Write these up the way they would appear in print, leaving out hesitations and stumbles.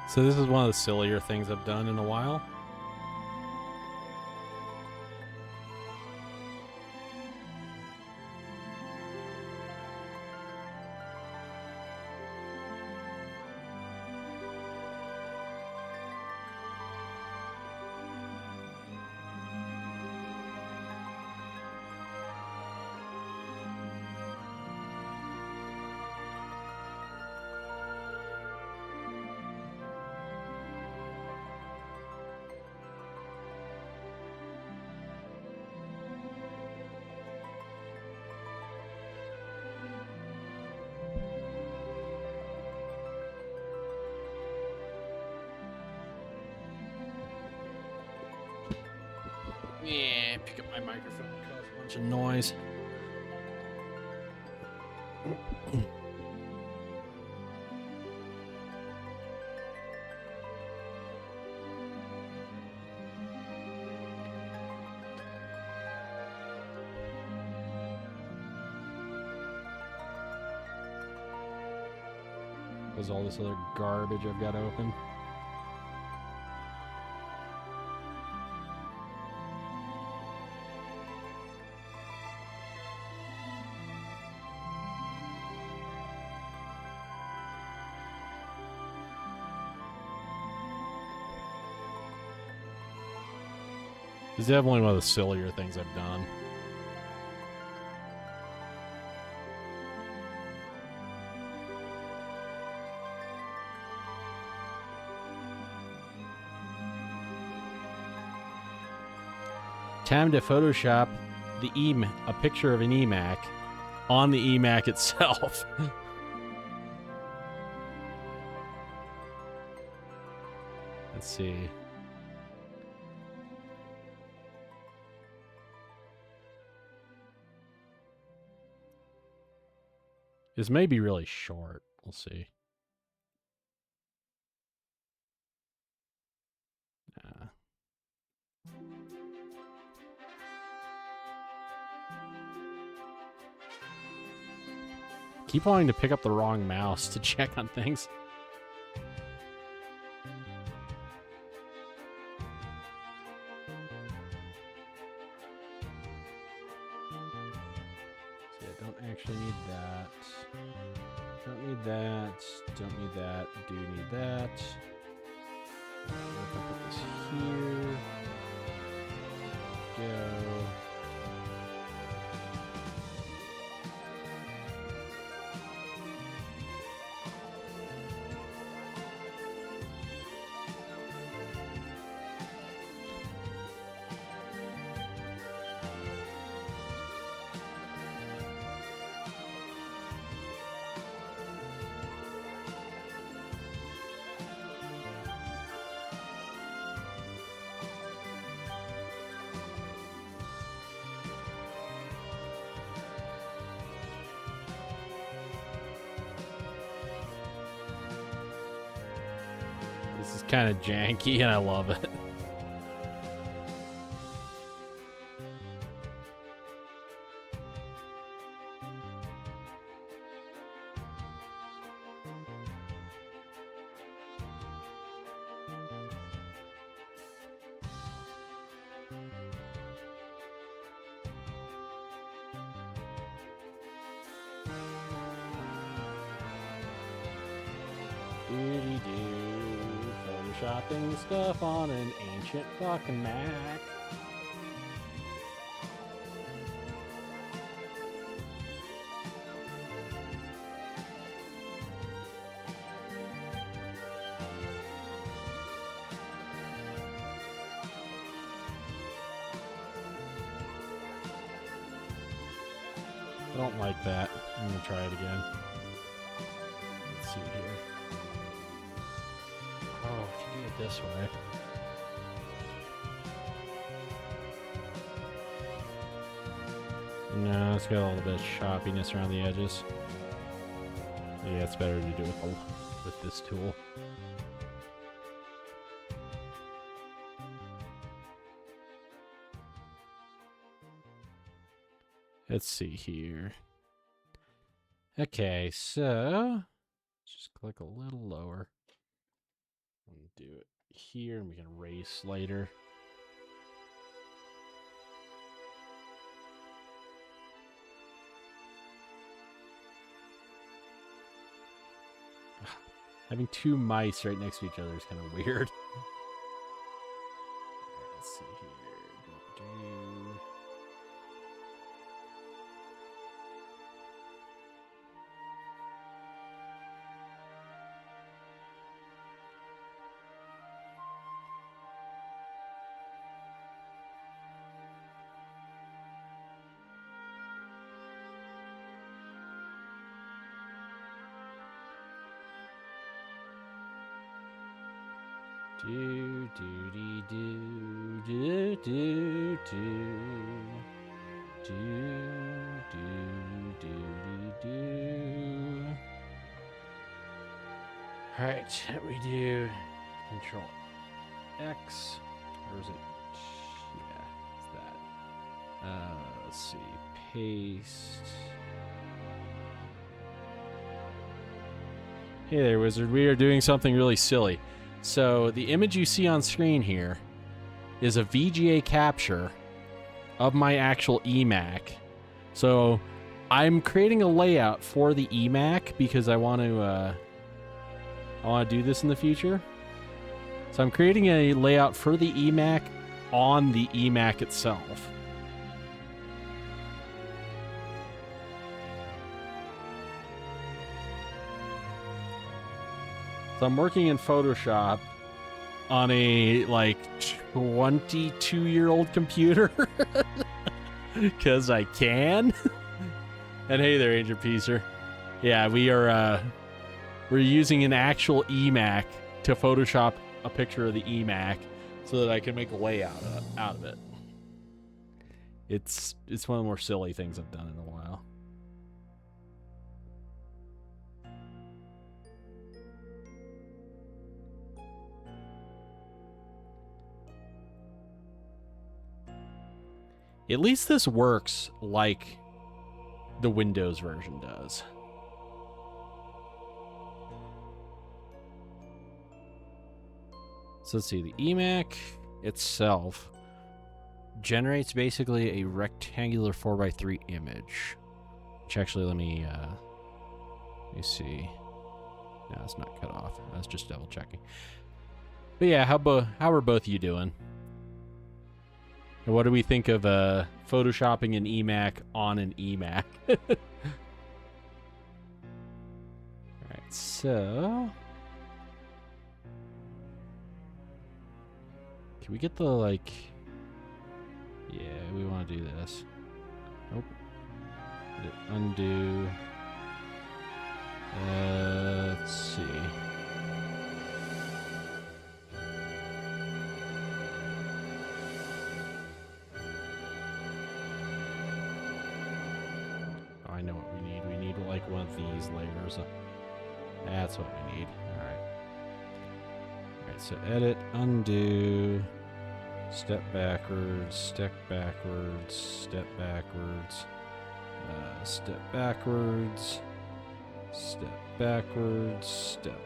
So this is one of the sillier things I've done in a while. Yeah, pick up my microphone, cause a bunch of noise. There's all this other garbage I've got open. This is definitely one of the sillier things I've done. Time to Photoshop a picture of an eMac on the eMac itself. Let's see. This may be really short. We'll see. Keep wanting to pick up the wrong mouse to check on things. So yeah, don't actually need that. Don't need that. Don't need that. Do need that. If I put this here. Go. This is kind of janky and I love it. Photoshopping stuff on an ancient fucking Mac. I don't like that. I'm gonna try it again. Let's see here. Oh, if you do it this way. No, it's got a little bit of choppiness around the edges. Yeah, it's better to do it with this tool. Let's see here. Okay, so just click a little lower. Do it here, and we can erase later. Having two mice right next to each other is kind of weird. Let's see here. Do do dee do do do do do do do. All right, we do Control X, or is it? Yeah, it's that. Let's see, paste. Hey there, wizard. We are doing something really silly. So the image you see on screen here is a VGA capture of my actual eMac. So I'm creating a layout for the eMac because I want to do this in the future. So I'm creating a layout for the eMac on the eMac itself. So I'm working in Photoshop on a, like, 22-year-old computer. Because I can. And hey there, Angel Piecer. Yeah, we're using an actual eMac to Photoshop a picture of the eMac so that I can make a layout out of it. It's one of the more silly things I've done in a while. At least this works like the Windows version does. So let's see, the eMac itself generates basically a rectangular 4x3 image. Which actually, let me see. No, it's not cut off. I was just double checking. But yeah, how are both of you doing? And what do we think of photoshopping an eMac on an eMac? Alright, so... Can we get the, like... Yeah, we want to do this. Nope. Undo. Let's see. I know what we need. We need like one of these layers. That's what we need. Alright. Alright, so edit, undo, step backwards, step backwards, step backwards, step backwards, step backwards, step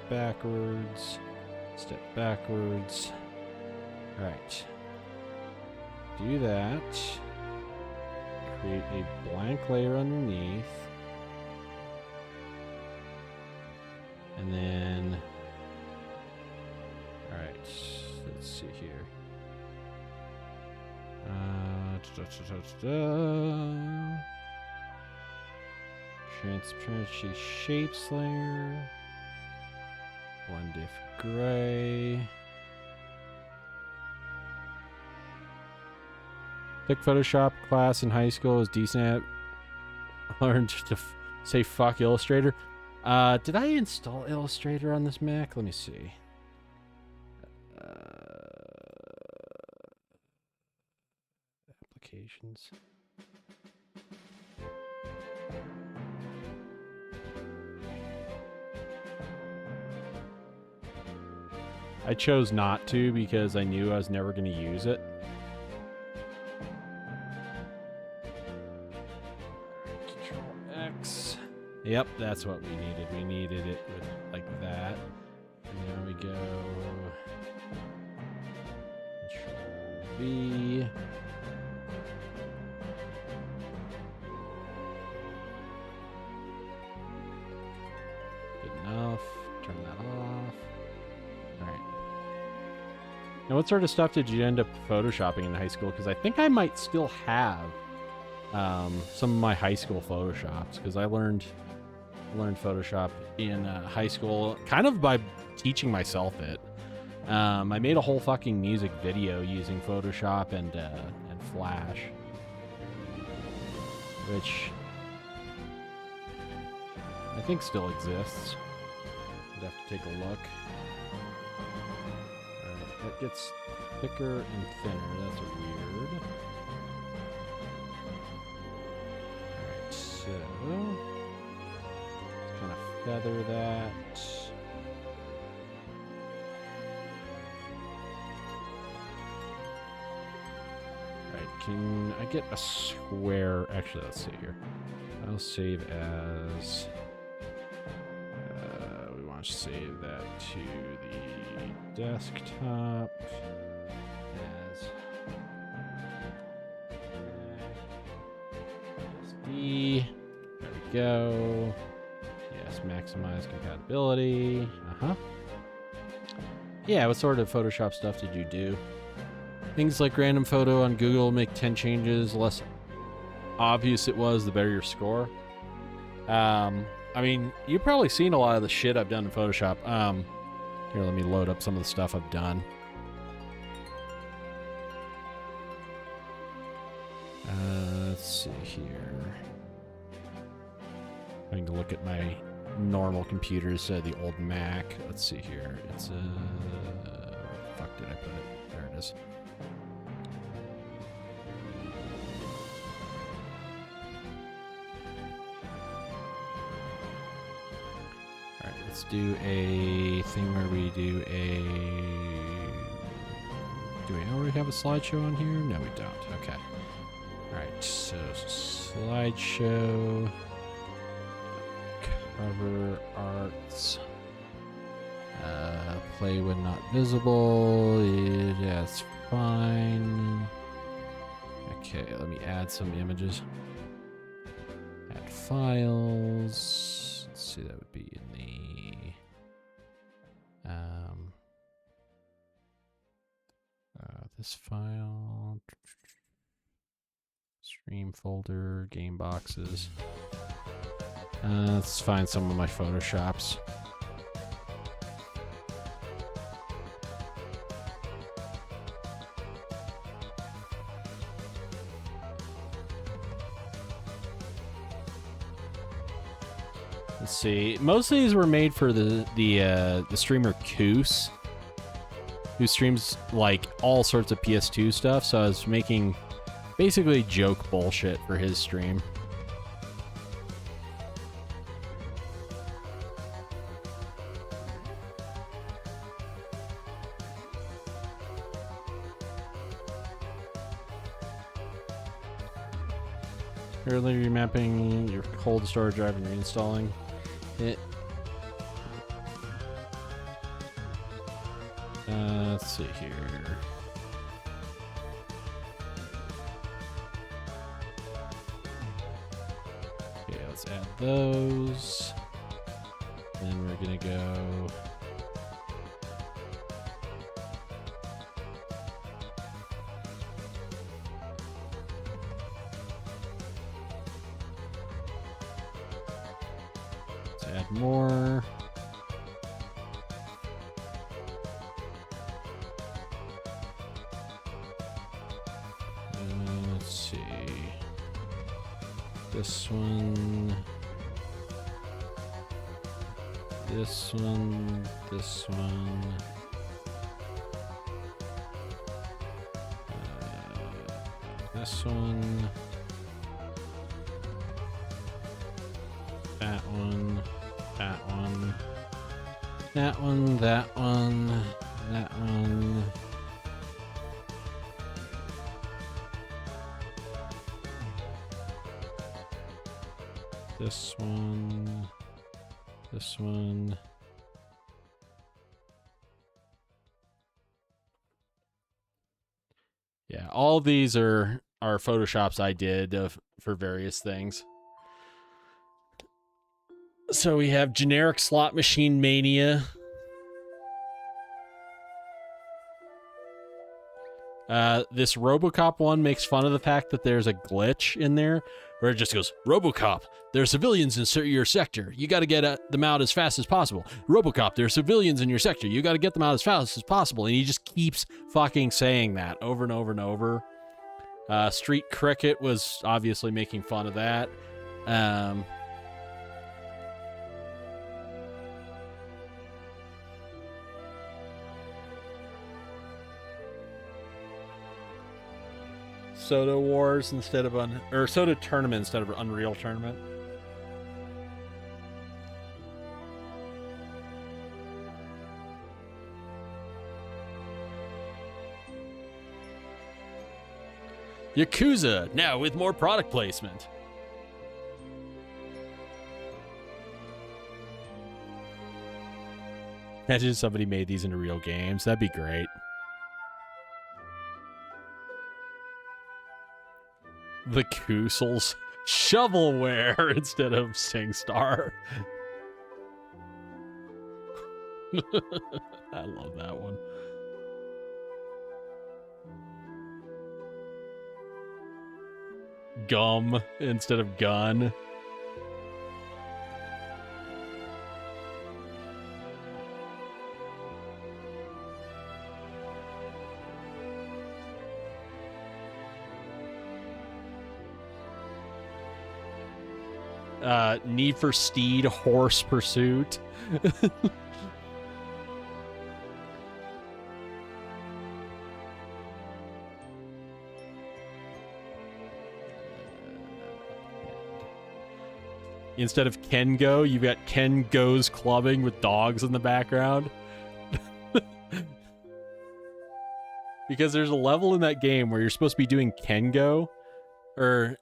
backwards, step backwards. Alright. Do that. Create a blank layer underneath. And then... Alright, let's see here. Transparency shapes layer. Blend if gray. Took Photoshop class in high school. Was decent at. Learned to say fuck Illustrator. Did I install Illustrator on this Mac? Let me see. Applications. I chose not to because I knew I was never going to use it. Control X. Yep, that's what we needed. We needed it with like that. And There we go. Control V. Good enough. Turn that off. Alright. Now, what sort of stuff did you end up photoshopping in high school? Because I think I might still have some of my high school photoshops, because I learned Photoshop in high school kind of by teaching myself it. I made a whole fucking music video using Photoshop and Flash, which I think still exists. I'd have to take a look. Alright, that gets thicker and thinner. That's weird. Alright, so let's kind of feather that. Alright, can I get a square? Actually, let's see here. I'll save as... we want to save that to the desktop as SD. There we go. Yes, maximize compatibility. Yeah, what sort of Photoshop stuff did you do? Things like random photo on Google, make 10 changes. The less obvious it was, the better your score. I mean, you've probably seen a lot of the shit I've done in Photoshop. Here, let me load up some of the stuff I've done. Let's see here. I'm going to look at my normal computer instead of the old Mac. Let's see here. It's where the fuck did I put it? There it is. Alright, let's do a thing where we do a... Do we already have a slideshow on here? No, we don't. Okay. Alright, so slideshow... Cover arts. Play when not visible. Yeah, that's fine. Okay, let me add some images. Add files. Let's see, that would be in the this file. Stream folder, game boxes. Let's find some of my Photoshops. Let's see. Most of these were made for the streamer Koos, who streams like all sorts of PS2 stuff. So I was making basically joke bullshit for his stream. Earlier, you're mapping your cold storage drive and reinstalling it. Let's see here. Okay, let's add those. Then we're gonna go. Add more. Let's see. This one. This one. This one. This one. That one. That one. That one. That one. That one. This one. This one. Yeah, all of these are photoshops I did for various things. So we have generic slot machine mania. This RoboCop one makes fun of the fact that there's a glitch in there where it just goes, RoboCop, there are civilians in your sector. You got to get them out as fast as possible. RoboCop, there are civilians in your sector. You got to get them out as fast as possible. And he just keeps fucking saying that over and over and over. Street Cricket was obviously making fun of that. Soda Wars instead of or Soda Tournament instead of Unreal Tournament. Yakuza, now with more product placement. Imagine somebody made these into real games. That'd be great. The Koosels. Shovelware instead of SingStar. I love that one. Gum instead of gun. Need for Speed Horse Pursuit. Instead of Ken Go, you've got Ken Goes Clubbing with dogs in the background. Because there's a level in that game where you're supposed to be doing Ken Go,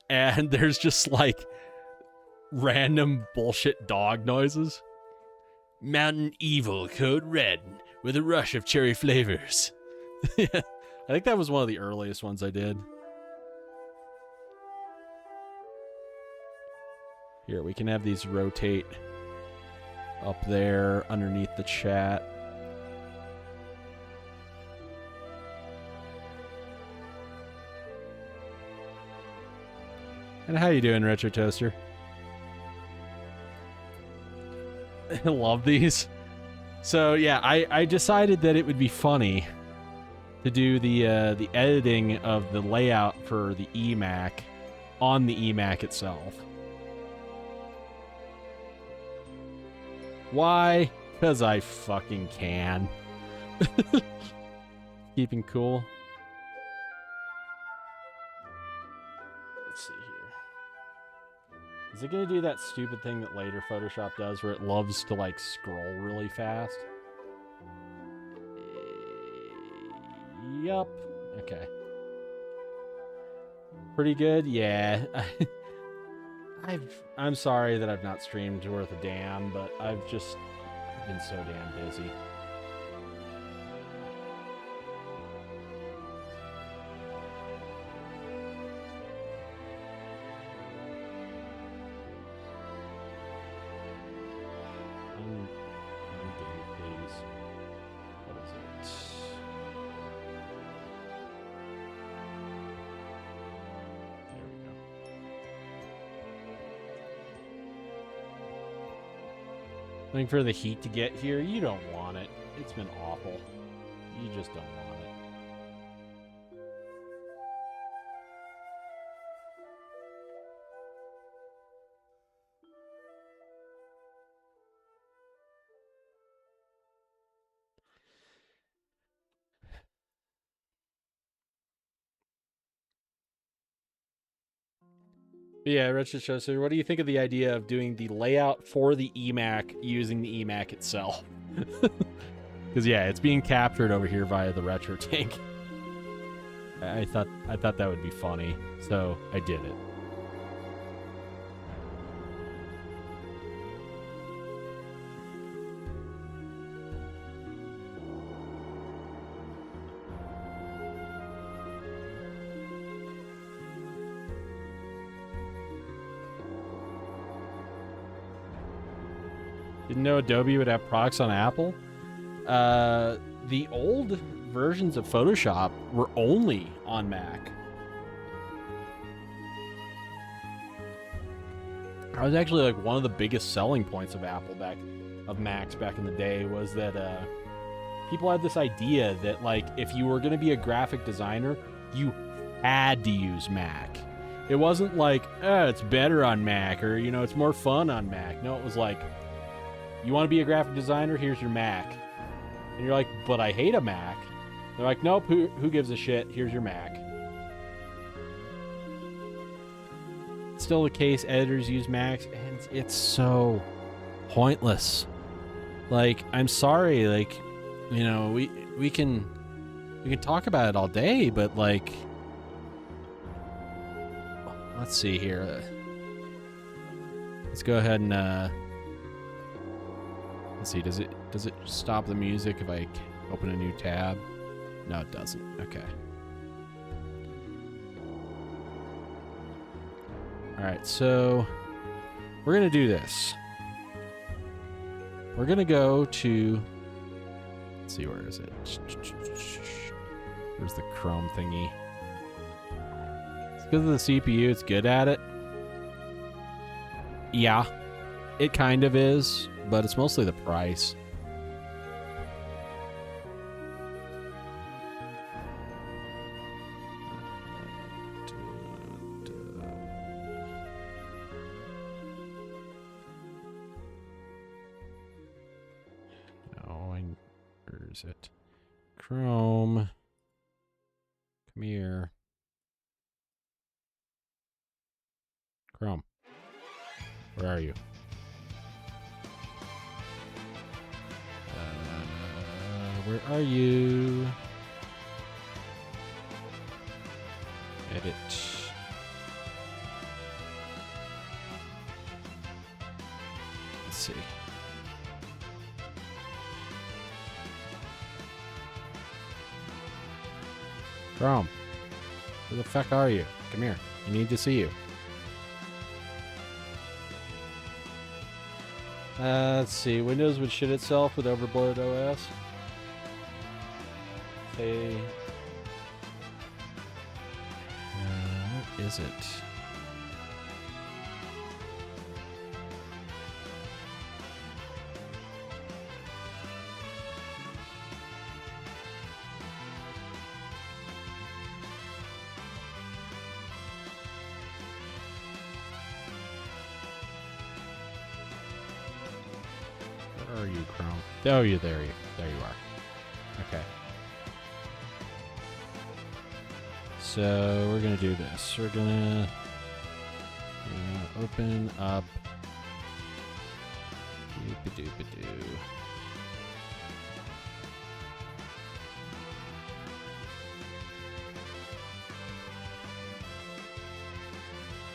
and there's just like random bullshit dog noises. Mountain Evil Code Red with a rush of cherry flavors. I think that was one of the earliest ones I did. Here, we can have these rotate up there underneath the chat. And how you doing, Retro Toaster? I love these. So yeah, I decided that it would be funny to do the editing of the layout for the eMac on the eMac itself. Why? Because I fucking can. Keeping cool. Let's see here. Is it going to do that stupid thing that later Photoshop does where it loves to, like, scroll really fast? Yup. Okay. Pretty good? Yeah. I'm sorry that I've not streamed worth a damn, but I've been so damn busy. Please. What is it? There we go. Waiting for the heat to get here. You don't want it. It's been awful. You just don't want it. Yeah, Richard Schuster, what do you think of the idea of doing the layout for the eMac using the eMac itself? Because yeah, it's being captured over here via the retro tank. I thought that would be funny, so I did it. Didn't know Adobe would have products on Apple. The old versions of Photoshop were only on Mac. I was actually like one of the biggest selling points of Macs back in the day was that people had this idea that like if you were going to be a graphic designer, you had to use Mac. It wasn't like, it's better on Mac or, it's more fun on Mac. No, it was like, you want to be a graphic designer? Here's your Mac. And you're like, but I hate a Mac. They're like, nope, who gives a shit? Here's your Mac. Still the case, editors use Macs, and it's so pointless. Like, I'm sorry, like, we can talk about it all day, but like, let's see here. Let's go ahead and let's see. Does it stop the music if I open a new tab? No, it doesn't. Okay. All right, so we're gonna do this. We're gonna go to. Let's see, where is it? Where's the Chrome thingy? It's because of the CPU. It's good at it. Yeah, it kind of is, but it's mostly the price. Where is it? Chrome. Come here. Chrome. Where are you? Where are you? Edit. Let's see. Chrome. Where the fuck are you? Come here. I need to see you. Let's see. Windows would shit itself with overbloated OS. Okay. What is it? Where are you, Chrome? Oh, you there you are. Okay. So we're gonna do this. We're gonna open up. Doop-a-doop-a-doo.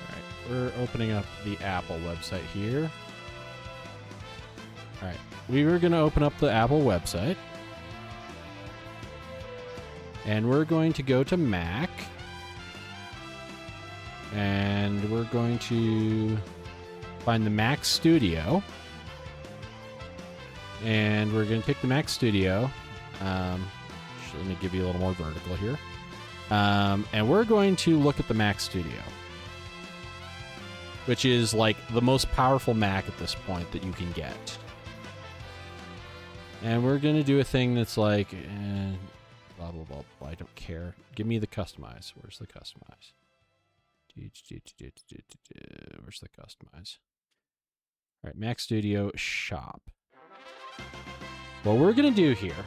All right, we're opening up the Apple website here. All right, we were gonna open up the Apple website. And we're going to go to Mac. And we're going to find the Mac Studio. And we're going to pick the Mac Studio. Let me give you a little more vertical here. And we're going to look at the Mac Studio, which is like the most powerful Mac at this point that you can get. And we're going to do a thing that's like... blah, blah, blah, blah. I don't care. Give me the customize. Where's the customize? Where's the customize? All right, Mac Studio Shop. What we're going to do here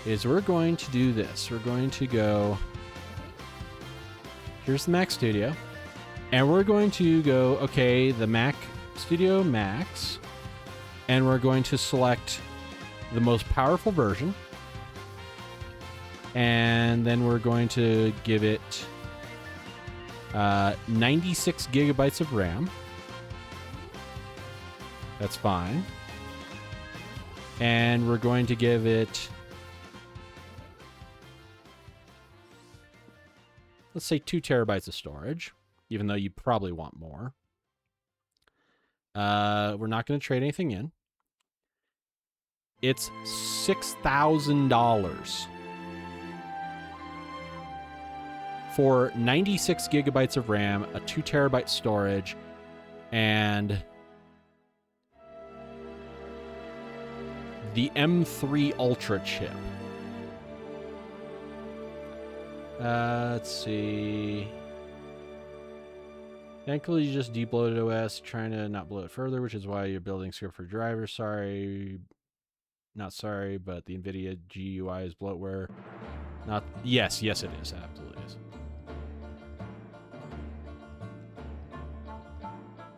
is we're going to do this. We're going to go... Here's the Mac Studio. And we're going to go, okay, the Mac Studio Max. And we're going to select the most powerful version. And then we're going to give it 96 gigabytes of RAM. That's fine. And we're going to give it, let's say 2 terabytes of storage, even though you probably want more. We're not going to trade anything in. It's $6,000 for 96 gigabytes of RAM, a 2 terabyte storage, and the M3 Ultra chip. Let's see. Thankfully, you just debloated OS, trying to not blow it further, which is why you're building script for drivers. Sorry. Not sorry, but the NVIDIA GUI is bloatware. Not. Yes, it is. Absolutely is.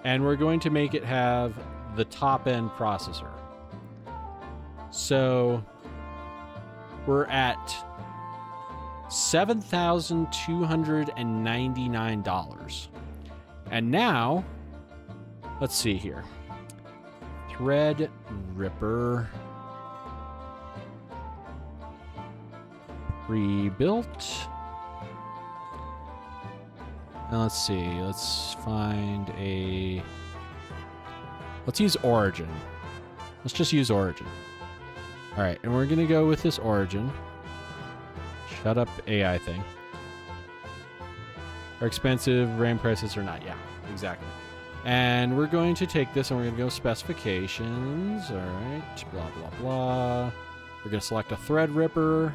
And we're going to make it have the top-end processor. So we're at $7,299. And now, let's see here. Threadripper. Rebuilt. Now let's see. Let's find a... Let's use Origin. Let's just use Origin. All right, and we're going to go with this Origin. Shut up, AI thing. Are expensive, RAM prices or not? Yeah, exactly. And we're going to take this and we're going to go specifications. All right, blah, blah, blah. We're going to select a Threadripper.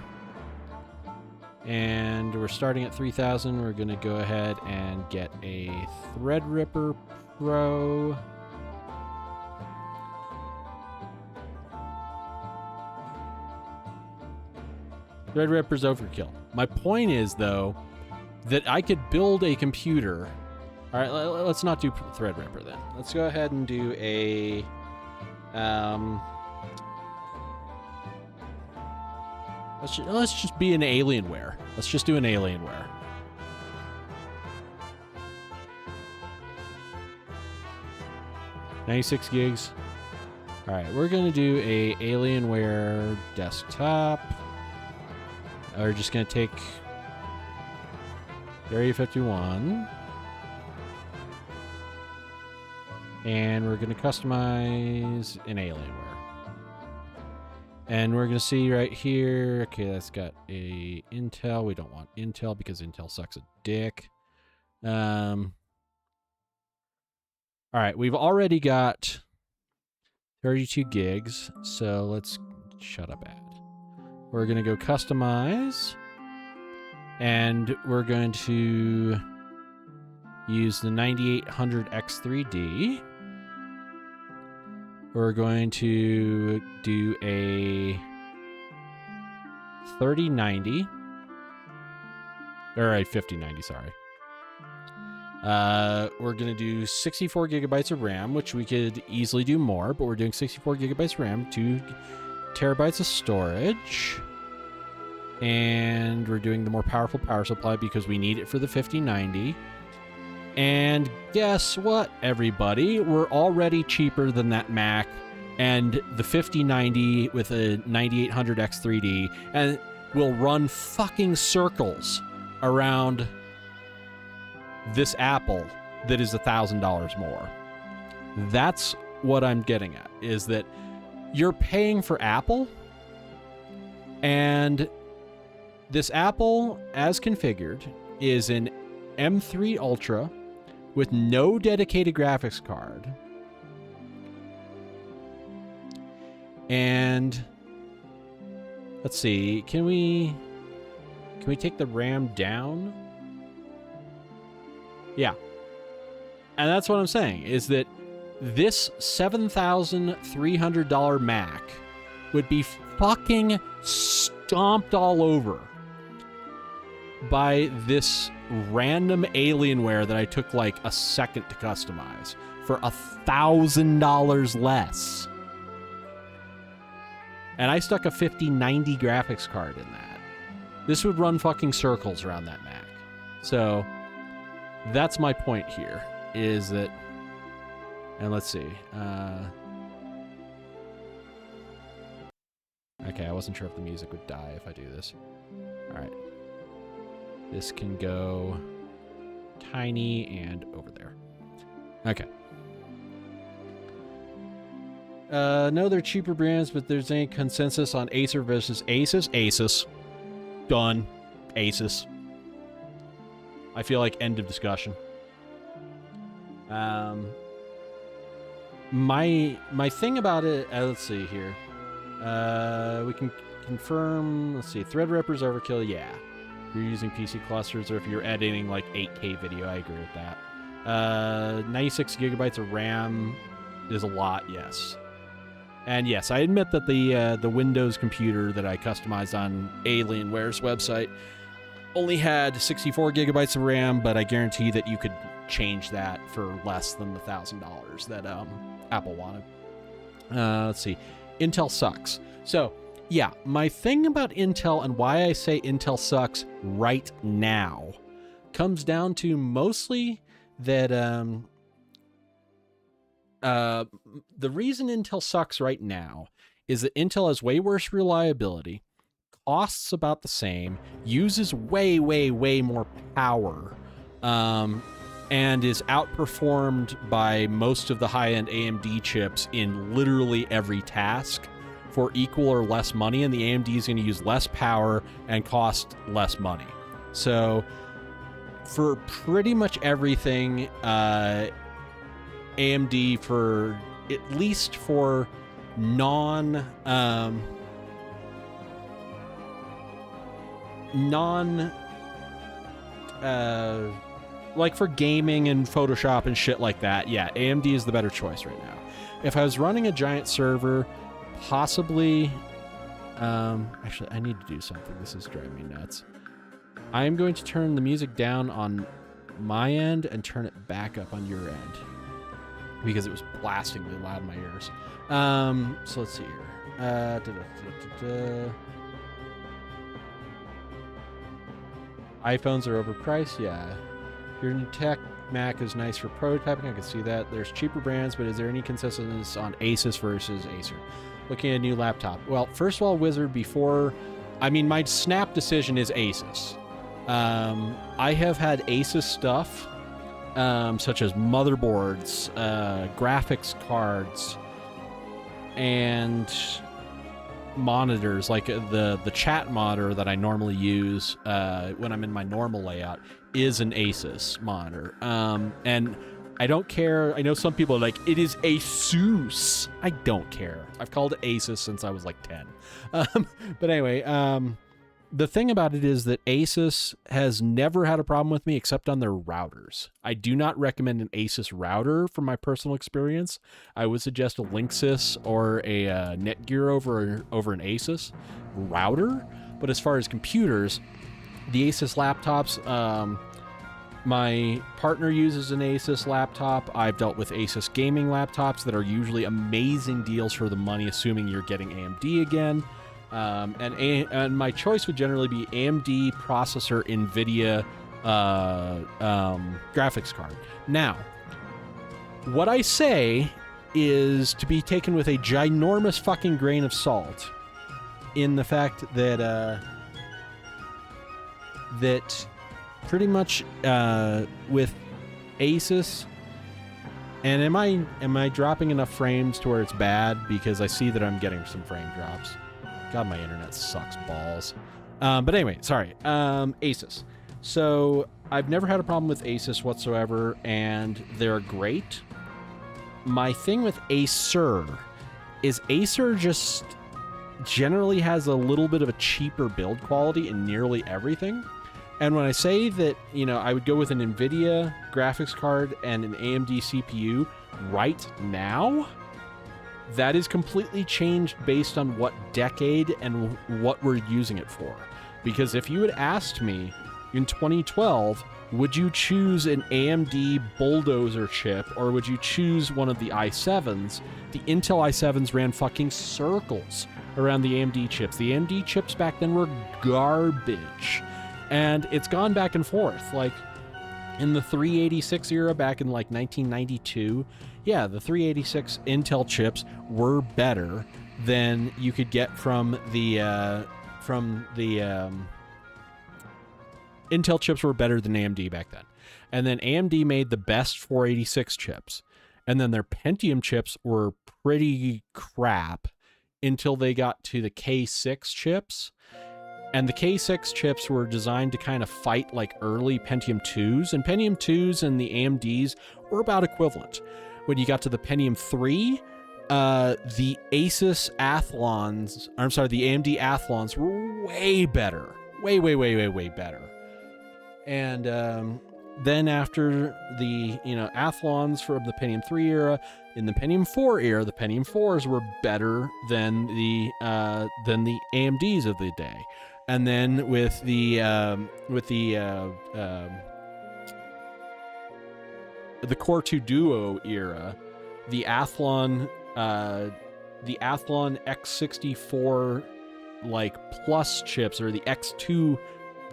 And we're starting at 3,000. We're going to go ahead and get a Threadripper Pro. Threadripper's overkill. My point is, though, that I could build a computer. All right, let's not do Threadripper then. Let's go ahead and do a... Let's just be an Alienware. Let's just do an Alienware. $96 gigs. All right, we're gonna do a Alienware desktop. We're just gonna take Area 51, and we're gonna customize an Alienware. And we're going to see right here, okay, that's got a Intel. We don't want Intel because Intel sucks a dick. All right, we've already got 32 gigs, so let's shut up, ad. We're going to go customize, and we're going to use the 9800X3D. We're going to do a 3090, or a 5090, sorry. We're going to do 64 gigabytes of RAM, which we could easily do more, but we're doing 64 gigabytes of RAM, 2 terabytes of storage, and we're doing the more powerful power supply because we need it for the 5090. And guess what, everybody? We're already cheaper than that Mac and the 5090 with a 9800X3D, and will run fucking circles around this Apple that is $1,000 more. That's what I'm getting at, is that you're paying for Apple, and this Apple, as configured, is an M3 Ultra with no dedicated graphics card. And let's see, can we take the RAM down? Yeah. And that's what I'm saying, is that this $7,300 Mac would be fucking stomped all over by this random Alienware that I took like a second to customize for $1,000 less. And I stuck a 5090 graphics card in that. This would run fucking circles around that Mac. So that's my point here, is that, and let's see. Okay, I wasn't sure if the music would die if I do this. All right. This can go tiny and over there. Okay. No, they're cheaper brands, but there's any consensus on Acer versus Asus? Asus. Done. Asus. I feel like end of discussion. My thing about it, let's see here. We can confirm, let's see, Threadripper's overkill, yeah. If you're using PC clusters or if you're editing like 8K video, I agree with that. 96 gigabytes of RAM is a lot, yes. And yes, I admit that the Windows computer that I customized on Alienware's website only had 64 gigabytes of RAM, but I guarantee that you could change that for less than the $1,000 that Apple wanted. Let's see. Intel sucks. So, yeah, my thing about Intel and why I say Intel sucks right now comes down to mostly that the reason Intel sucks right now is that Intel has way worse reliability, costs about the same, uses way, way, way more power, and is outperformed by most of the high-end AMD chips in literally every task for equal or less money, and the AMD is going to use less power and cost less money. So for pretty much everything, AMD, for at least for like for gaming and Photoshop and shit like that, yeah, AMD is the better choice right now. If I was running a giant server, possibly, actually, I need to do something. This is driving me nuts. I'm going to turn the music down on my end and turn it back up on your end because it was blastingly loud in my ears. So let's see here. iPhones are overpriced, yeah. Your new tech Mac is nice for prototyping, I can see that. There's cheaper brands, but is there any consensus on Asus versus Acer? Looking at a new laptop. Well, first of all, Wizard, my snap decision is Asus. I have had Asus stuff, such as motherboards, graphics cards, and monitors, like the chat monitor that I normally use when I'm in my normal layout is an Asus monitor. And I don't care. I know some people are like, it is Asus. I don't care. I've called it Asus since I was like 10. But anyway, the thing about it is that Asus has never had a problem with me except on their routers. I do not recommend an Asus router from my personal experience. I would suggest a Linksys or a Netgear over an Asus router. But as far as computers, the Asus laptops, my partner uses an Asus laptop. I've dealt with Asus gaming laptops that are usually amazing deals for the money, assuming you're getting AMD again. And my choice would generally be AMD processor, NVIDIA graphics card. Now, what I say is to be taken with a ginormous fucking grain of salt in the fact that that pretty much with Asus, and am I dropping enough frames to where it's bad? Because I see that I'm getting some frame drops. God, my internet sucks balls. But anyway, sorry. Asus. So I've never had a problem with Asus whatsoever, and they're great. My thing with Acer is Acer just generally has a little bit of a cheaper build quality in nearly everything. And when I say that, I would go with an NVIDIA graphics card and an AMD CPU right now, that is completely changed based on what decade and what we're using it for. Because if you had asked me in 2012, would you choose an AMD bulldozer chip or would you choose one of the i7s? The Intel i7s ran fucking circles around the AMD chips. The AMD chips back then were garbage. And it's gone back and forth. Like, in the 386 era back in like 1992, yeah, the 386 Intel chips were better than you could get from the Intel chips were better than AMD back then. And then AMD made the best 486 chips. And then their Pentium chips were pretty crap until they got to the K6 chips. And the K6 chips were designed to kind of fight like early Pentium 2s. And Pentium 2s and the AMDs were about equivalent. When you got to the Pentium 3, the Asus Athlons, the AMD Athlons were way better. Way better. And then after the, Athlons from the Pentium 3 era, in the Pentium 4 era, the Pentium 4s were better than the AMDs of the day. And then with the Core 2 Duo era, the Athlon X64 plus chips, or the X2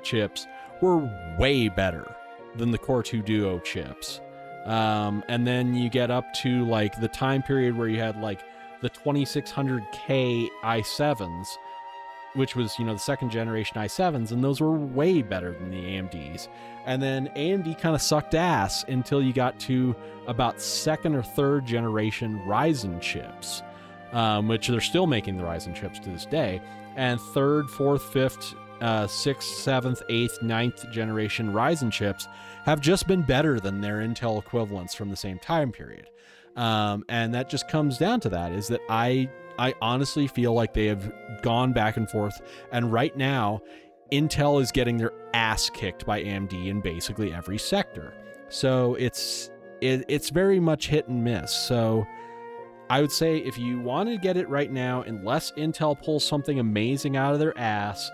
chips, were way better than the Core 2 Duo chips. And then you get up to the time period where you had the 2600K i7s, which was, the second generation i7s, and those were way better than the AMDs. And then AMD kind of sucked ass until you got to about second or third generation Ryzen chips, which they're still making the Ryzen chips to this day. And third, fourth, fifth, sixth, seventh, eighth, ninth generation Ryzen chips have just been better than their Intel equivalents from the same time period. And that just comes down to that, is that I honestly feel like they have gone back and forth, and right now Intel is getting their ass kicked by AMD in basically every sector. So it's very much hit and miss. So I would say if you want to get it right now, unless Intel pulls something amazing out of their ass,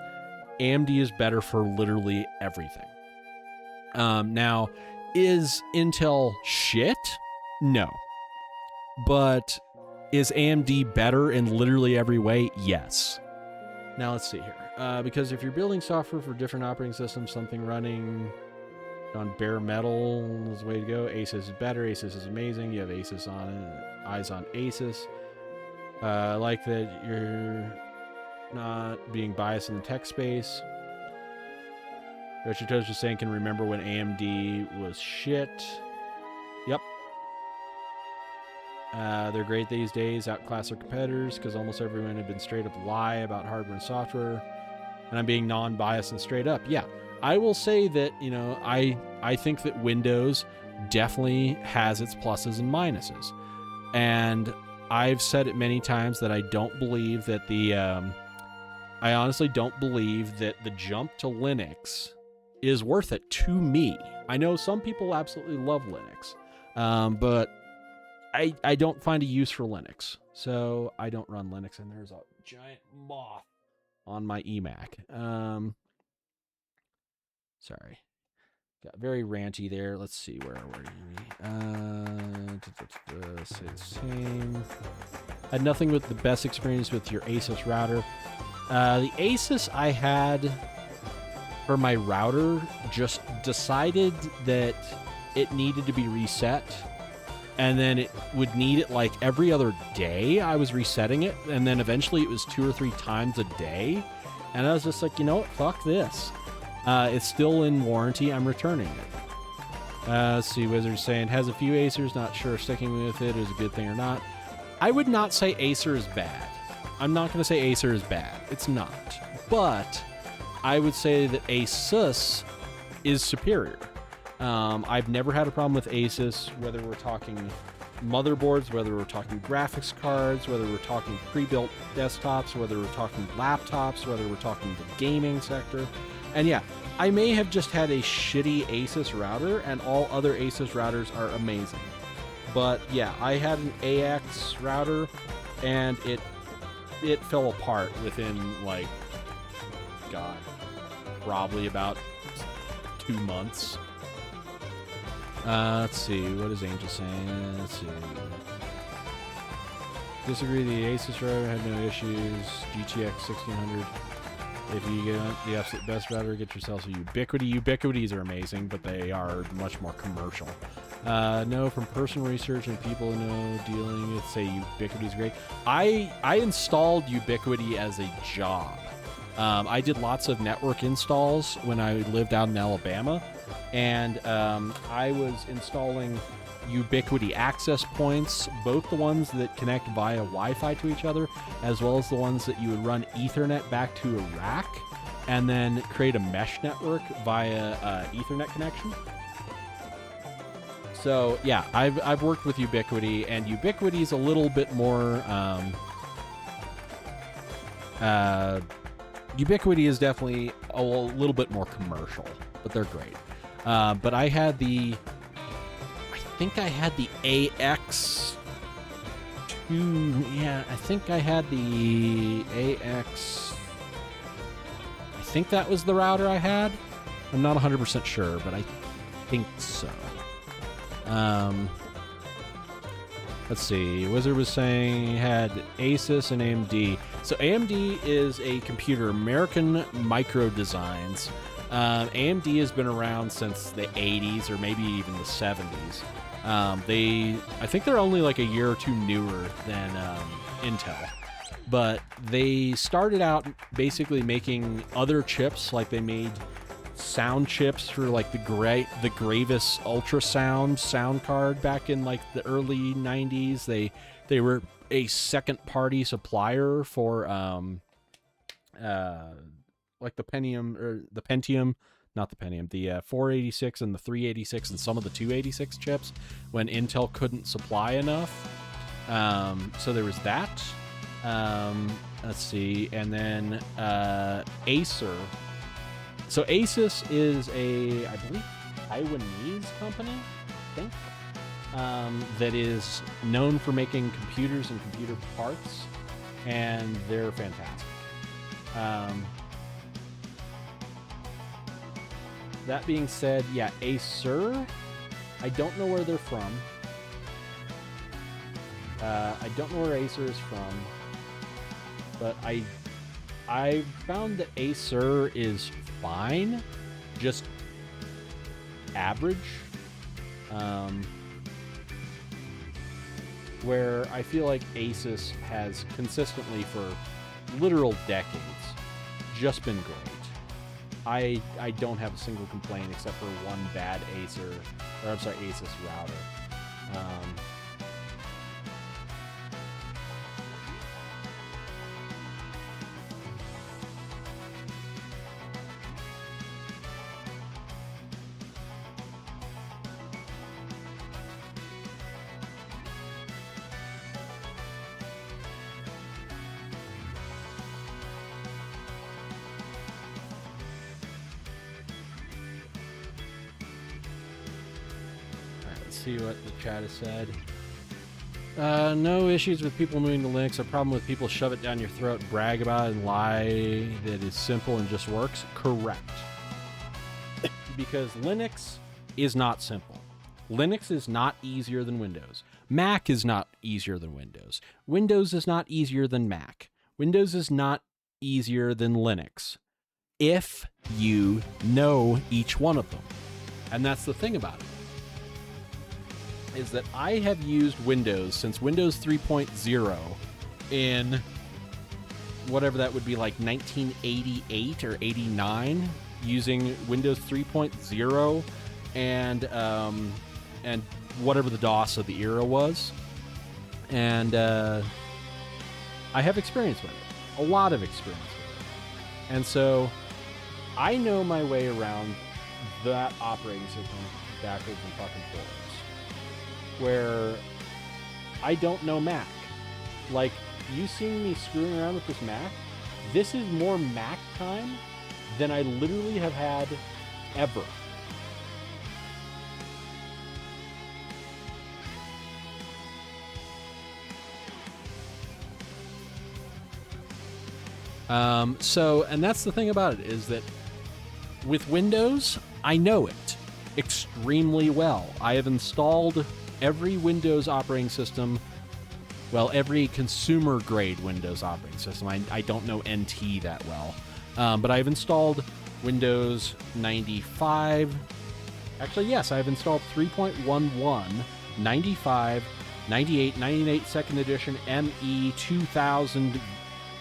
AMD is better for literally everything. Now, is Intel shit? No. But is AMD better in literally every way? Yes. Now let's see here. Because if you're building software for different operating systems, something running on bare metal is the way to go. Asus is better. Asus is amazing. You have Asus on it. Eyes on Asus. I like that you're not being biased in the tech space. Richard Toast was saying, can remember when AMD was shit. Yep. They're great these days, outclass their competitors, because almost everyone had been straight up lie about hardware and software. And I'm being non-biased and straight up. Yeah, I will say that, I think that Windows definitely has its pluses and minuses. And I've said it many times that I don't believe that I honestly don't believe that the jump to Linux is worth it to me. I know some people absolutely love Linux, but I don't find a use for Linux. So I don't run Linux, and there's a giant moth on my eMac. Sorry. Got very ranty there. Let's see, where were you? Say the same. Had nothing with the best experience with your Asus router. The Asus I had for my router just decided that it needed to be reset, and then it would need it every other day. I was resetting it, and then eventually it was 2 or 3 times a day, and I was just like, you know what, fuck this. It's still in warranty. I'm returning it. Let's see, Wizard's saying, has a few Acers, not sure if sticking with it is a good thing or not. I would not say Acer is bad. I'm not going to say Acer is bad. It's not. But I would say that Asus is superior. I've never had a problem with Asus, whether we're talking motherboards, whether we're talking graphics cards, whether we're talking pre-built desktops, whether we're talking laptops, whether we're talking the gaming sector. And yeah, I may have just had a shitty Asus router, and all other Asus routers are amazing. But yeah, I had an AX router, and it fell apart within, probably about 2 months. Let's see, what is Angel saying? Let's see. Disagree, the Asus router had no issues. GTX 1600. If you get the absolute best router, get yourself a Ubiquiti. Ubiquities are amazing, but they are much more commercial. No, from personal research and people who know dealing with, say Ubiquiti is great. I installed Ubiquiti as a job. I did lots of network installs when I lived out in Alabama, and I was installing Ubiquiti access points, both the ones that connect via Wi-Fi to each other, as well as the ones that you would run Ethernet back to a rack, and then create a mesh network via Ethernet connection. So yeah, I've worked with Ubiquiti, and Ubiquiti is a little bit more. Ubiquiti is definitely a little bit more commercial, but they're great. But I think I had the AX2. Yeah, I think I had the AX. I think that was the router I had. I'm not 100% sure, but I think so. Let's see. Wizard was saying he had Asus and AMD. So AMD is a computer, American Micro Designs. AMD has been around since the 80s or maybe even the 70s. I think they're only like a year or two newer than Intel. But they started out basically making other chips, like they made sound chips for like the Gravis ultrasound sound card back in like the early 90s. They were a second party supplier for like the Pentium, not the Pentium, the 486 and the 386 and some of the 286 chips when Intel couldn't supply enough. So there was that. Let's see, and then Acer. So Asus is I believe, Taiwanese company, I think, that is known for making computers and computer parts, and they're fantastic. That being said, yeah, Acer, I don't know where they're from. I don't know where Acer is from, but I found that Acer is fine, just average. Where I feel like Asus has consistently for literal decades just been great. I don't have a single complaint except for one bad Asus router. See what the chat has said. No issues with people moving to Linux. A problem with people shove it down your throat, brag about it, and lie that it's simple and just works. Correct. Because Linux is not simple. Linux is not easier than Windows. Mac is not easier than Windows. Windows is not easier than Mac. Windows is not easier than Linux. If you know each one of them. And that's the thing about it. Is that I have used Windows since Windows 3.0 in whatever that would be, like 1988 or 89, using Windows 3.0 and whatever the DOS of the era was. And I have experience with it, a lot of experience with it. And so I know my way around that operating system backwards and fucking forwards. Where I don't know Mac. Like, you seeing me screwing around with this Mac, this is more Mac time than I literally have had ever. And that's the thing about it, is that with Windows, I know it extremely well. I have installed every Windows operating system, well, every consumer-grade Windows operating system. I don't know NT that well. But I've installed Windows 95. Actually, yes, I've installed 3.11, 95, 98, 98 second edition, ME 2000,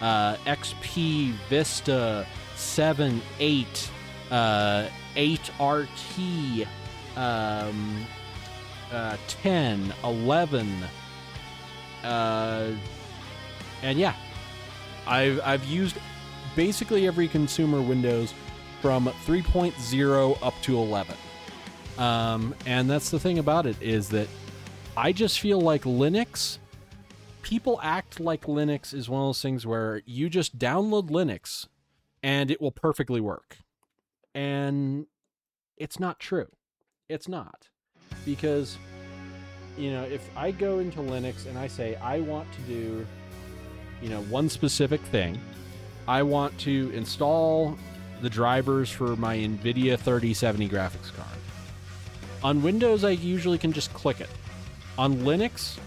XP, Vista, 7, 8, 8RT, 10, 11, and yeah, I've used basically every consumer Windows from 3.0 up to 11. And that's the thing about it, is that I just feel like Linux, people act like Linux is one of those things where you just download Linux and it will perfectly work. And it's not true. It's not. Because, if I go into Linux and I say, I want to do, one specific thing, I want to install the drivers for my NVIDIA 3070 graphics card. On Windows, I usually can just click it. On Linux,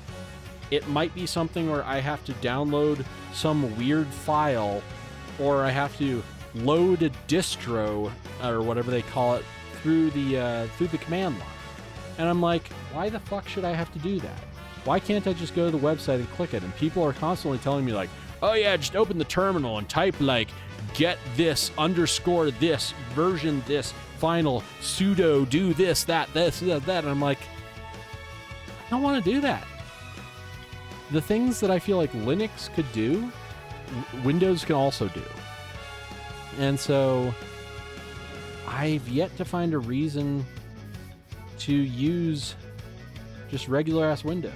it might be something where I have to download some weird file, or I have to load a distro, or whatever they call it, through the command line. And I'm like, why the fuck should I have to do that? Why can't I just go to the website and click it? And people are constantly telling me like, oh yeah, just open the terminal and type like get this _ this version this final sudo do this that. And I'm like, I don't want to do that. The things that I feel like Linux could do, Windows can also do. And so I've yet to find a reason to use just regular ass Windows.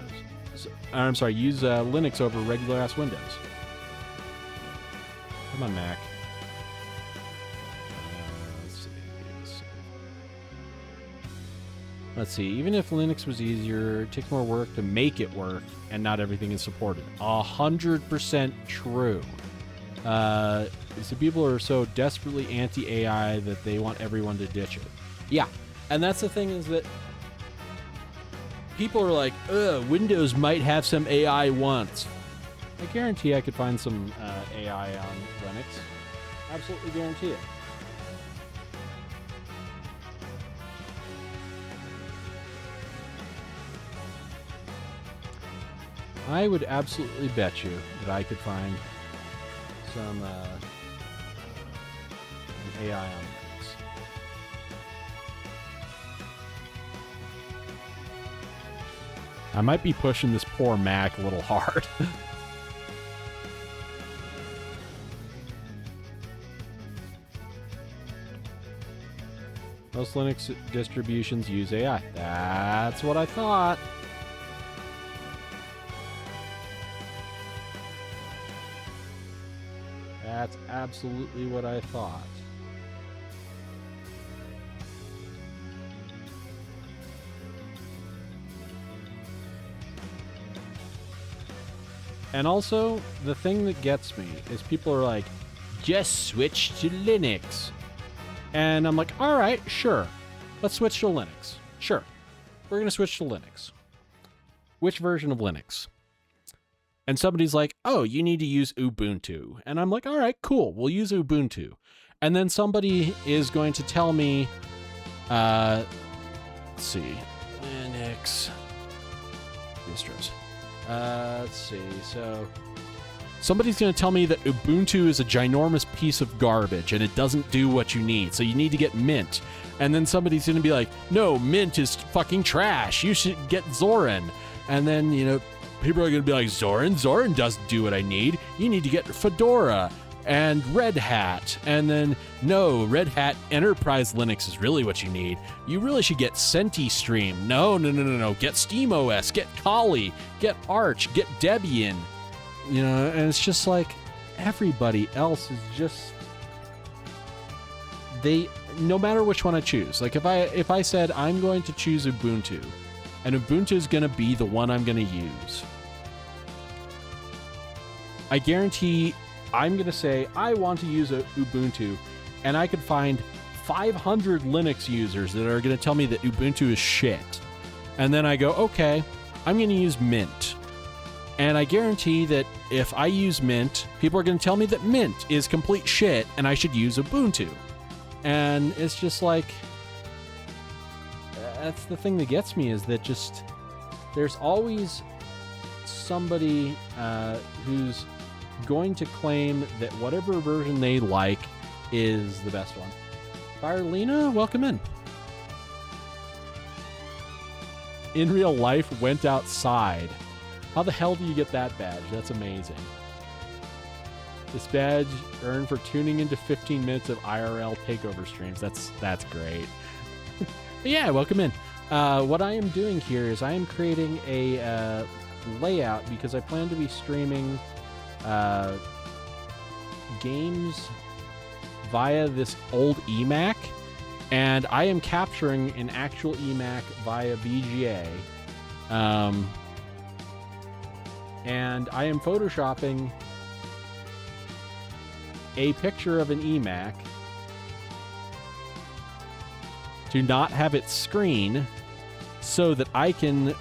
Use Linux over regular ass Windows. Come on, Mac. Let's see. Even if Linux was easier, it takes more work to make it work, and not everything is supported. 100% true. So people are so desperately anti-AI that they want everyone to ditch it. Yeah, and that's the thing, is that people are like, Windows might have some AI once. I guarantee I could find some AI on Linux. Absolutely guarantee it. I would absolutely bet you that I could find some AI on Linux. I might be pushing this poor Mac a little hard. Most Linux distributions use AI. That's what I thought. That's absolutely what I thought. And also, the thing that gets me is people are like, just switch to Linux. And I'm like, all right, sure. Let's switch to Linux. Sure. We're going to switch to Linux. Which version of Linux? And somebody's like, oh, you need to use Ubuntu. And I'm like, all right, cool. We'll use Ubuntu. And then somebody is going to tell me, let's see, Linux distros. Let's see. So somebody's going to tell me that Ubuntu is a ginormous piece of garbage and it doesn't do what you need. So you need to get Mint. And then somebody's going to be like, no, Mint is fucking trash. You should get Zorin. And then, people are going to be like, Zorin doesn't do what I need. You need to get Fedora and Red Hat. And then, no, Red Hat Enterprise Linux is really what you need. You really should get CentiStream. No. Get SteamOS, get Kali, get Arch, get Debian. And it's just like everybody else is just, no matter which one I choose. Like if I said I'm going to choose Ubuntu, and Ubuntu is going to be the one I'm going to use, I guarantee I'm going to say I want to use a Ubuntu, and I could find 500 Linux users that are going to tell me that Ubuntu is shit. And then I go, okay, I'm going to use Mint. And I guarantee that if I use Mint, people are going to tell me that Mint is complete shit and I should use Ubuntu. And it's just like, that's the thing that gets me, is that just, there's always somebody who's going to claim that whatever version they like is the best one. Firelina, welcome in. in real life went outside. How the hell do you get that badge? That's amazing. This badge earned for tuning into 15 minutes of IRL takeover streams. That's great. But yeah, welcome in. What I am doing here is I am creating a layout because I plan to be streaming games via this old eMac, and I am capturing an actual eMac via VGA. And I am photoshopping a picture of an eMac to not have it screen so that I can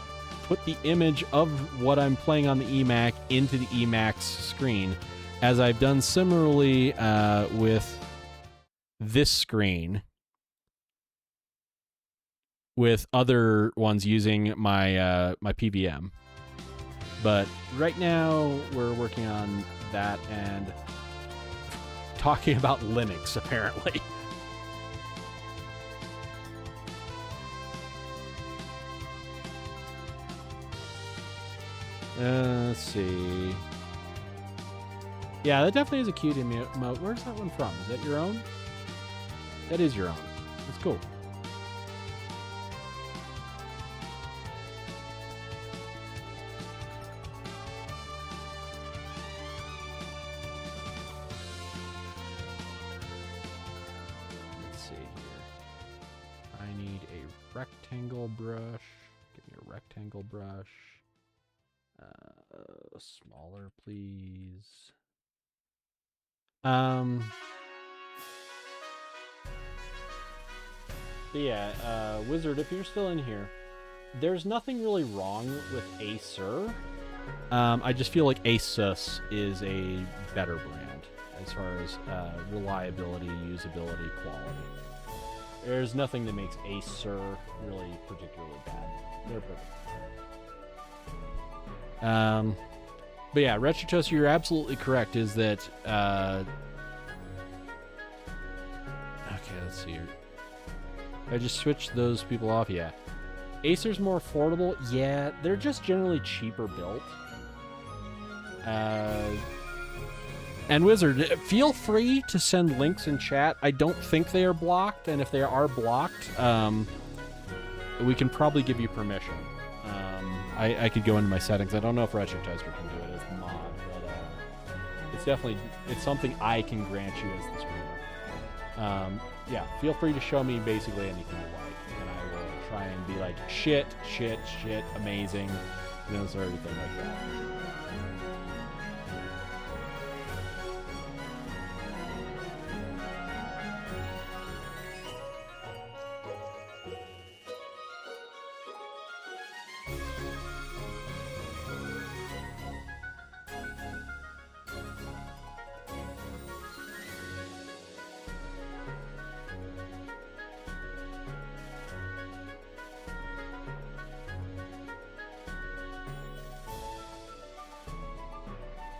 put the image of what I'm playing on the eMac into the eMac's screen, as I've done similarly with this screen with other ones using my my PVM. But right now we're working on that and talking about Linux, apparently. Let's see. Yeah, that definitely is a cute emote. Where's that one from? Is that your own? That is your own. That's cool. Let's see here. I need a rectangle brush. Give me a rectangle brush. Smaller, please. But yeah, Wizard, if you're still in here, there's nothing really wrong with Acer. I just feel like Asus is a better brand as far as reliability, usability, quality. There's nothing that makes Acer really particularly bad. They're perfect. But yeah, RetroToaster, you're absolutely correct. Is that okay? Let's see here. I just switched those people off. Yeah, Acer's more affordable. Yeah, they're just generally cheaper built. And Wizard, feel free to send links in chat. I don't think they are blocked, and if they are blocked, we can probably give you permission. I could go into my settings. I don't know if RetroToaster can do it as the mod, but it's something I can grant you as the streamer. Yeah, feel free to show me basically anything you like, and I will try and be like, shit, amazing, sort of everything like that.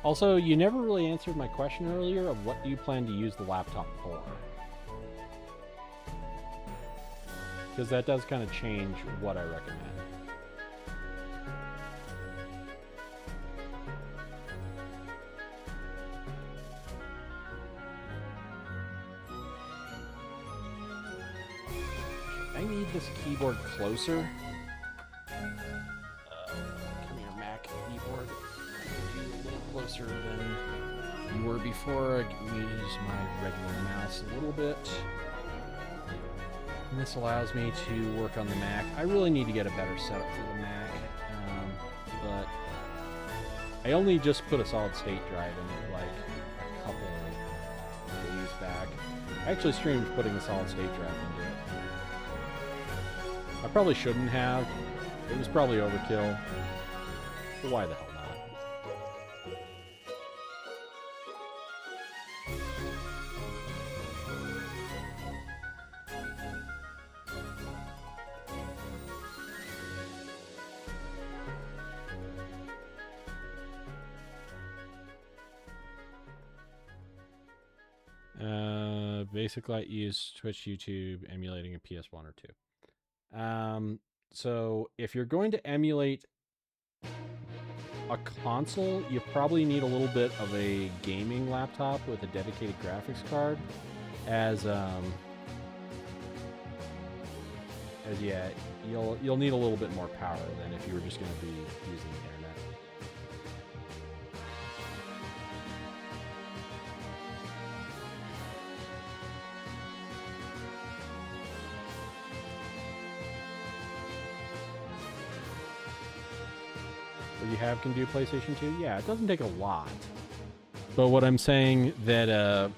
Also, you never really answered my question earlier of what do you plan to use the laptop for? Because that does kind of change what I recommend. I need this keyboard closer. Come here, Mac keyboard. Closer than you were before. I can use my regular mouse a little bit. And this allows me to work on the Mac. I really need to get a better setup for the Mac, but I only just put a solid state drive in it like a couple of days back. I actually streamed putting a solid state drive into it. I probably shouldn't have. It was probably overkill. But why the hell not? Basically, I use Twitch, YouTube, emulating a PS1 or 2. So if you're going to emulate a console, you probably need a little bit of a gaming laptop with a dedicated graphics card, as yeah, you'll need a little bit more power than if you were just going to be using the internet. What you have can do PlayStation 2? Yeah, it doesn't take a lot. But what I'm saying that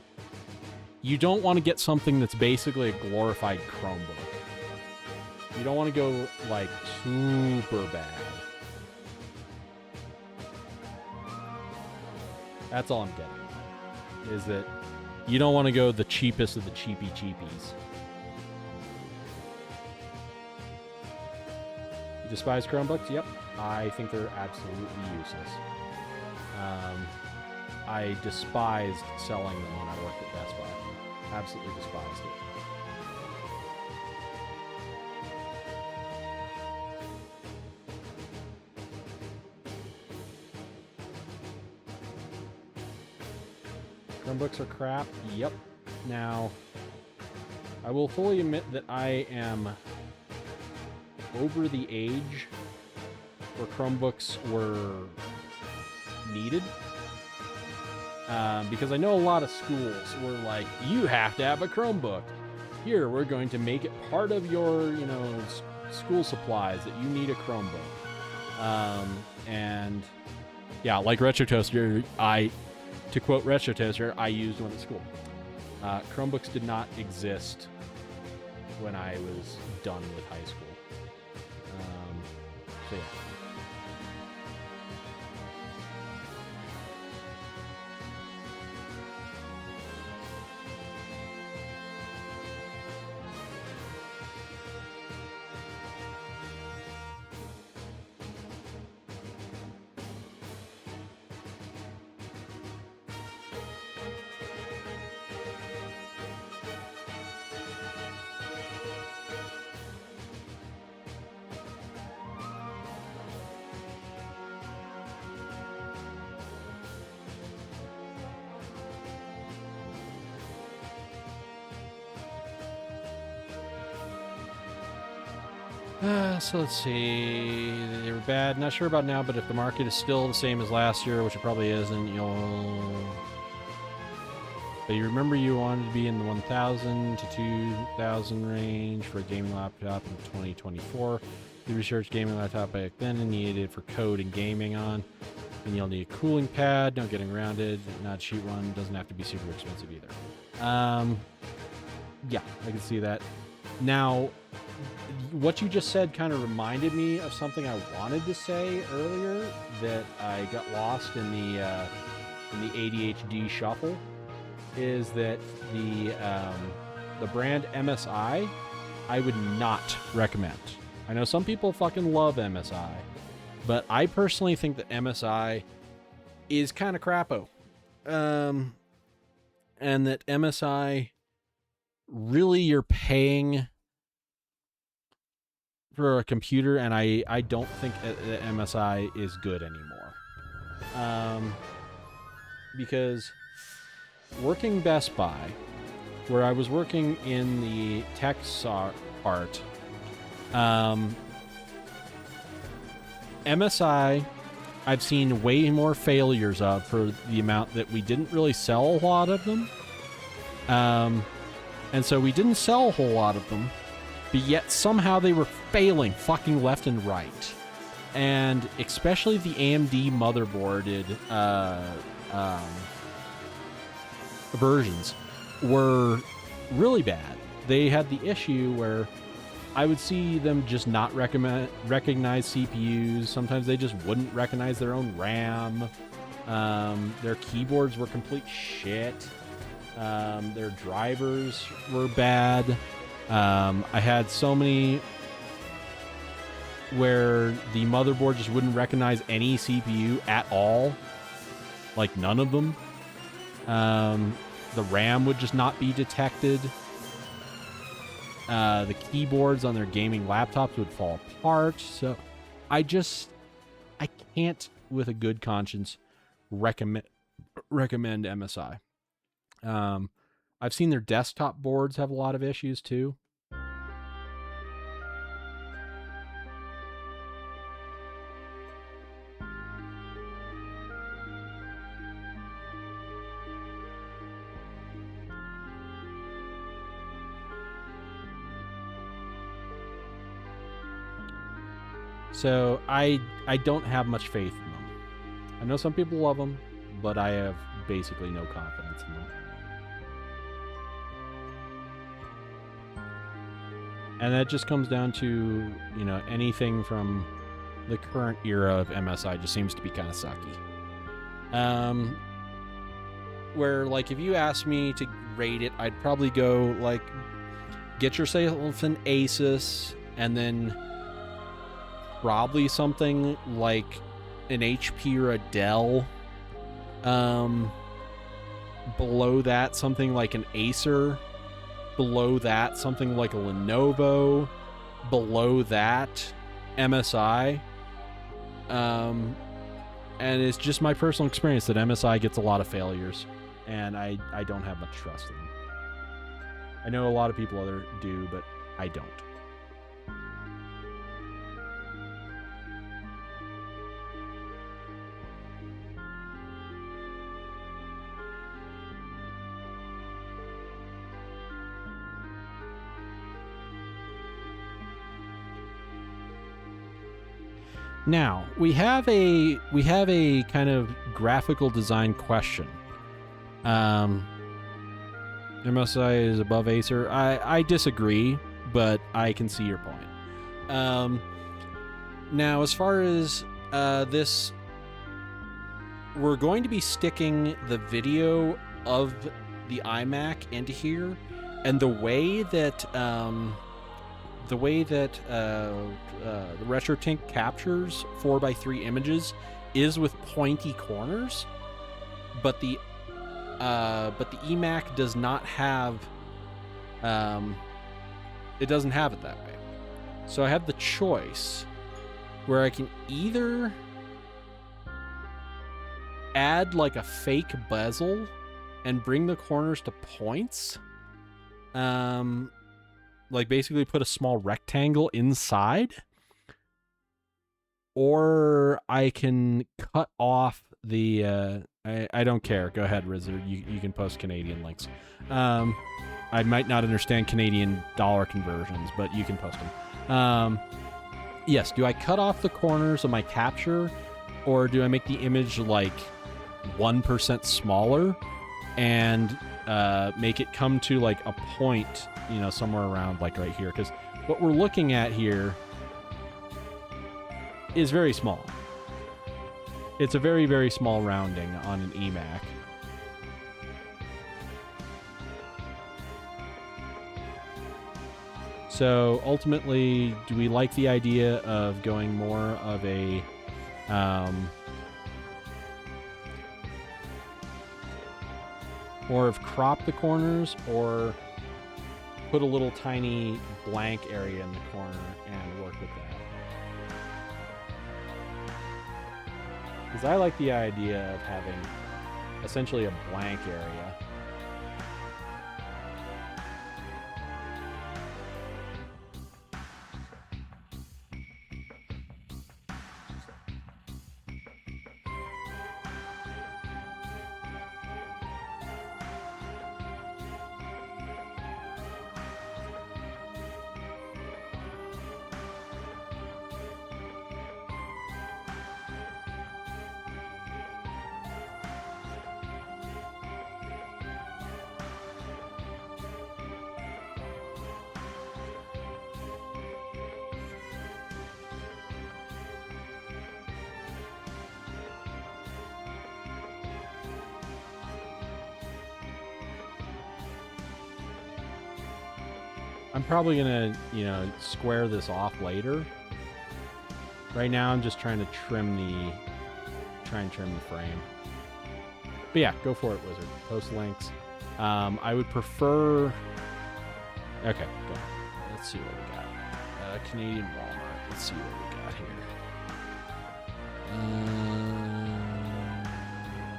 you don't want to get something that's basically a glorified Chromebook. You don't want to go like super bad. That's all I'm getting. Is that you don't want to go the cheapest of the cheapies. You despise Chromebooks? Yep. I think they're absolutely useless. I despised selling them when I worked at Best Buy. Absolutely despised it. Chromebooks are crap. Yep. Now, I will fully admit that I am over the age where Chromebooks were needed. Because I know a lot of schools were like, you have to have a Chromebook. Here, we're going to make it part of your, school supplies that you need a Chromebook. And yeah, like Retro Toaster, to quote Retro Toaster, I used one at school. Chromebooks did not exist when I was done with high school. So yeah. So let's see. They were bad. Not sure about now, but if the market is still the same as last year, which it probably isn't, But you remember you wanted to be in the 1,000 to 2,000 range for a gaming laptop in 2024. You researched gaming laptop back then and needed it for code and gaming on. And you'll need a cooling pad, no getting around it, not a cheap one. Doesn't have to be super expensive either. Yeah, I can see that. Now, what you just said kind of reminded me of something I wanted to say earlier that I got lost in the ADHD shuffle. Is that the brand MSI? I would not recommend. I know some people fucking love MSI, but I personally think that MSI is kind of crapo, and that MSI really you're paying for a computer, and I don't think that MSI is good anymore. Because working Best Buy, where I was working in the tech part, MSI I've seen way more failures of for the amount that we didn't really sell a lot of them. And so we didn't sell a whole lot of them, but yet somehow they were failing fucking left and right. And especially the AMD motherboarded versions were really bad. They had the issue where I would see them just not recognize CPUs. Sometimes they just wouldn't recognize their own RAM. Their keyboards were complete shit. Their drivers were bad. I had so many where the motherboard just wouldn't recognize any CPU at all. Like none of them. The RAM would just not be detected. The keyboards on their gaming laptops would fall apart. So I can't, with a good conscience, recommend MSI. I've seen their desktop boards have a lot of issues too. So I don't have much faith in them. I know some people love them, but I have basically no confidence in them. And that just comes down to, you know, anything from the current era of MSI just seems to be kind of sucky. Where, like, if you ask me to rate it, I'd probably go, like, get yourself an Asus, and then probably something like an HP or a Dell. Below that, something like an Acer. Below that, something like a Lenovo. Below that, MSI. And it's just my personal experience that MSI gets a lot of failures, and I don't have much trust in them. I know a lot of people do, but I don't. Now, we have a kind of graphical design question. MSI is above Acer. I disagree, but I can see your point. Now, as far as this, we're going to be sticking the video of the iMac into here, and the way that the RetroTink captures 4:3 images is with pointy corners, but the eMac does not have it doesn't have it that way. So I have the choice where I can either add like a fake bezel and bring the corners to points, like basically put a small rectangle inside, or I can cut off the I don't care. Go ahead, Rizzer. You can post Canadian links. I might not understand Canadian dollar conversions, but you can post them. Yes, do I cut off the corners of my capture, or do I make the image like 1% smaller and make it come to like a point, you know, somewhere around like right here? Because what we're looking at here is very small. It's a very, very small rounding on an eMac. So ultimately, do we like the idea of going more of a or of crop the corners, or put a little tiny blank area in the corner and work with that? Because I like the idea of having essentially a blank area. I'm probably gonna, you know, square this off later. Right now, I'm just trying to trim the frame. But yeah, go for it, Wizard. Post links. I would prefer. Okay, go ahead. let's see what we got. Canadian Walmart. Let's see what we got here.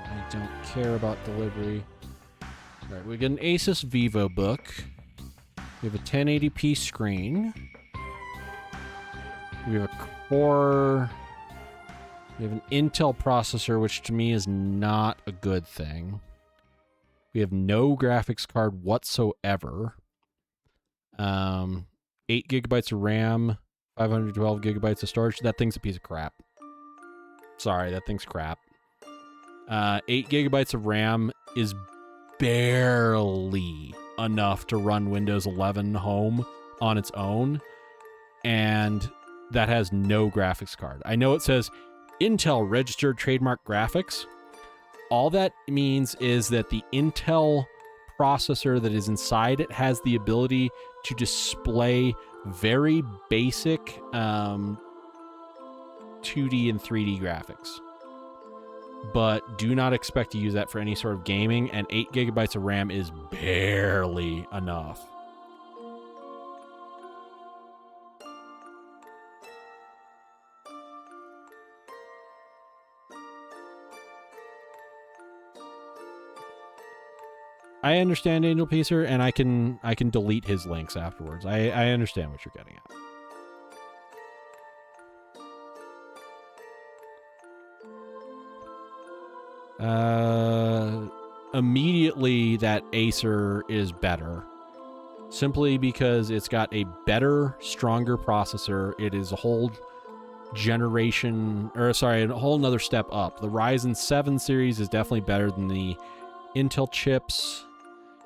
I don't care about delivery. All right, we get an Asus VivoBook. We have a 1080p screen. We have a Core. We have an Intel processor, which to me is not a good thing. We have no graphics card whatsoever. 8 gigabytes of RAM, 512 gigabytes of storage. That thing's a piece of crap. Sorry, that thing's crap. 8 gigabytes of RAM is barely enough to run Windows 11 Home on its own, and that has no graphics card. I know it says Intel registered trademark graphics. All that means is that the Intel processor that is inside it has the ability to display very basic 2D and 3D graphics. But do not expect to use that for any sort of gaming, and 8 gigabytes of RAM is barely enough. I understand Angel Pacer, and I can delete his links afterwards. I understand what you're getting at. Immediately that Acer is better, simply because it's got a better, stronger processor. It is a whole generation, or sorry, a whole nother step up. The Ryzen 7 series is definitely better than the Intel chips.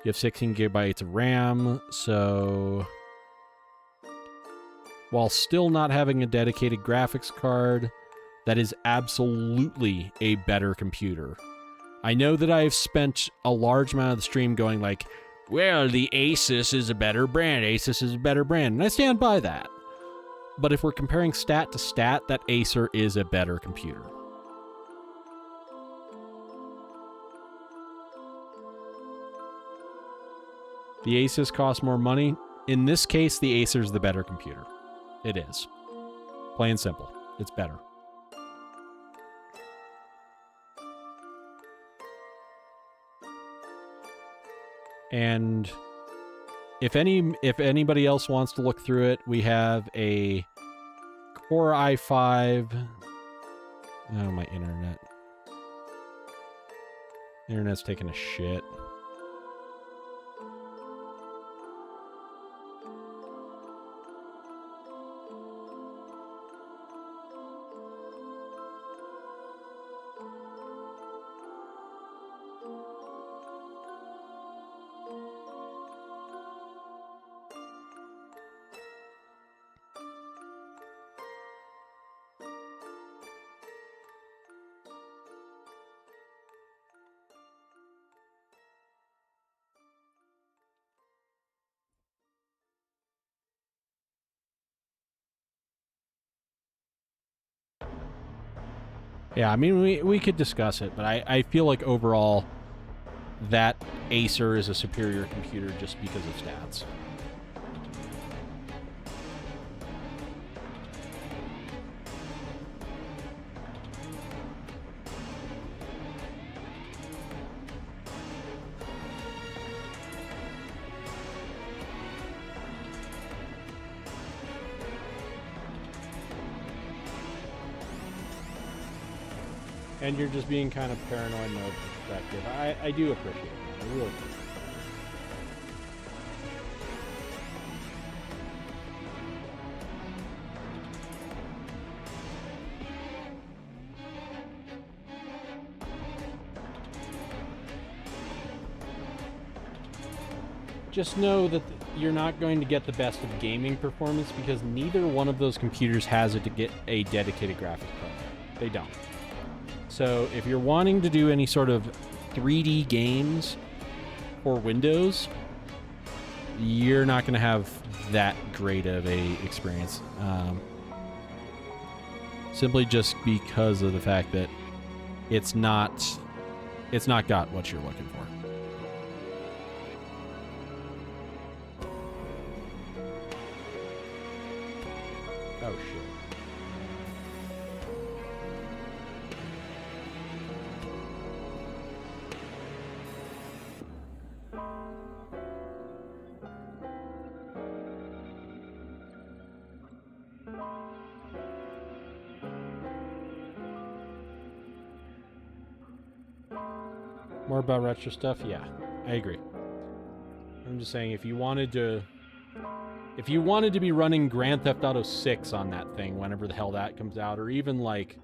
You have 16 gigabytes of RAM, so while still not having a dedicated graphics card, that is absolutely a better computer. I know that I've spent a large amount of the stream going like, well, the Asus is a better brand. Asus is a better brand. And I stand by that. But if we're comparing stat to stat, that Acer is a better computer. The Asus costs more money. In this case, the Acer is the better computer. It is. Plain and simple. It's better. And if anybody else wants to look through it, we have a Core i5. Oh, my internet. Internet's taking a shit. Yeah, I mean, we could discuss it, but I feel like overall that Acer is a superior computer just because of stats. And you're just being kind of paranoid in no perspective. I do appreciate that. I really appreciate it. Just know that you're not going to get the best of gaming performance because neither one of those computers has to get a dedicated graphics card. They don't. So if you're wanting to do any sort of 3D games for Windows, you're not going to have that great of a experience. Simply just because of the fact that it's not got what you're looking for. Oh, shit. More about retro stuff? Yeah, I agree. I'm just saying, if you wanted to be running Grand Theft Auto 6 on that thing whenever the hell that comes out, or even like,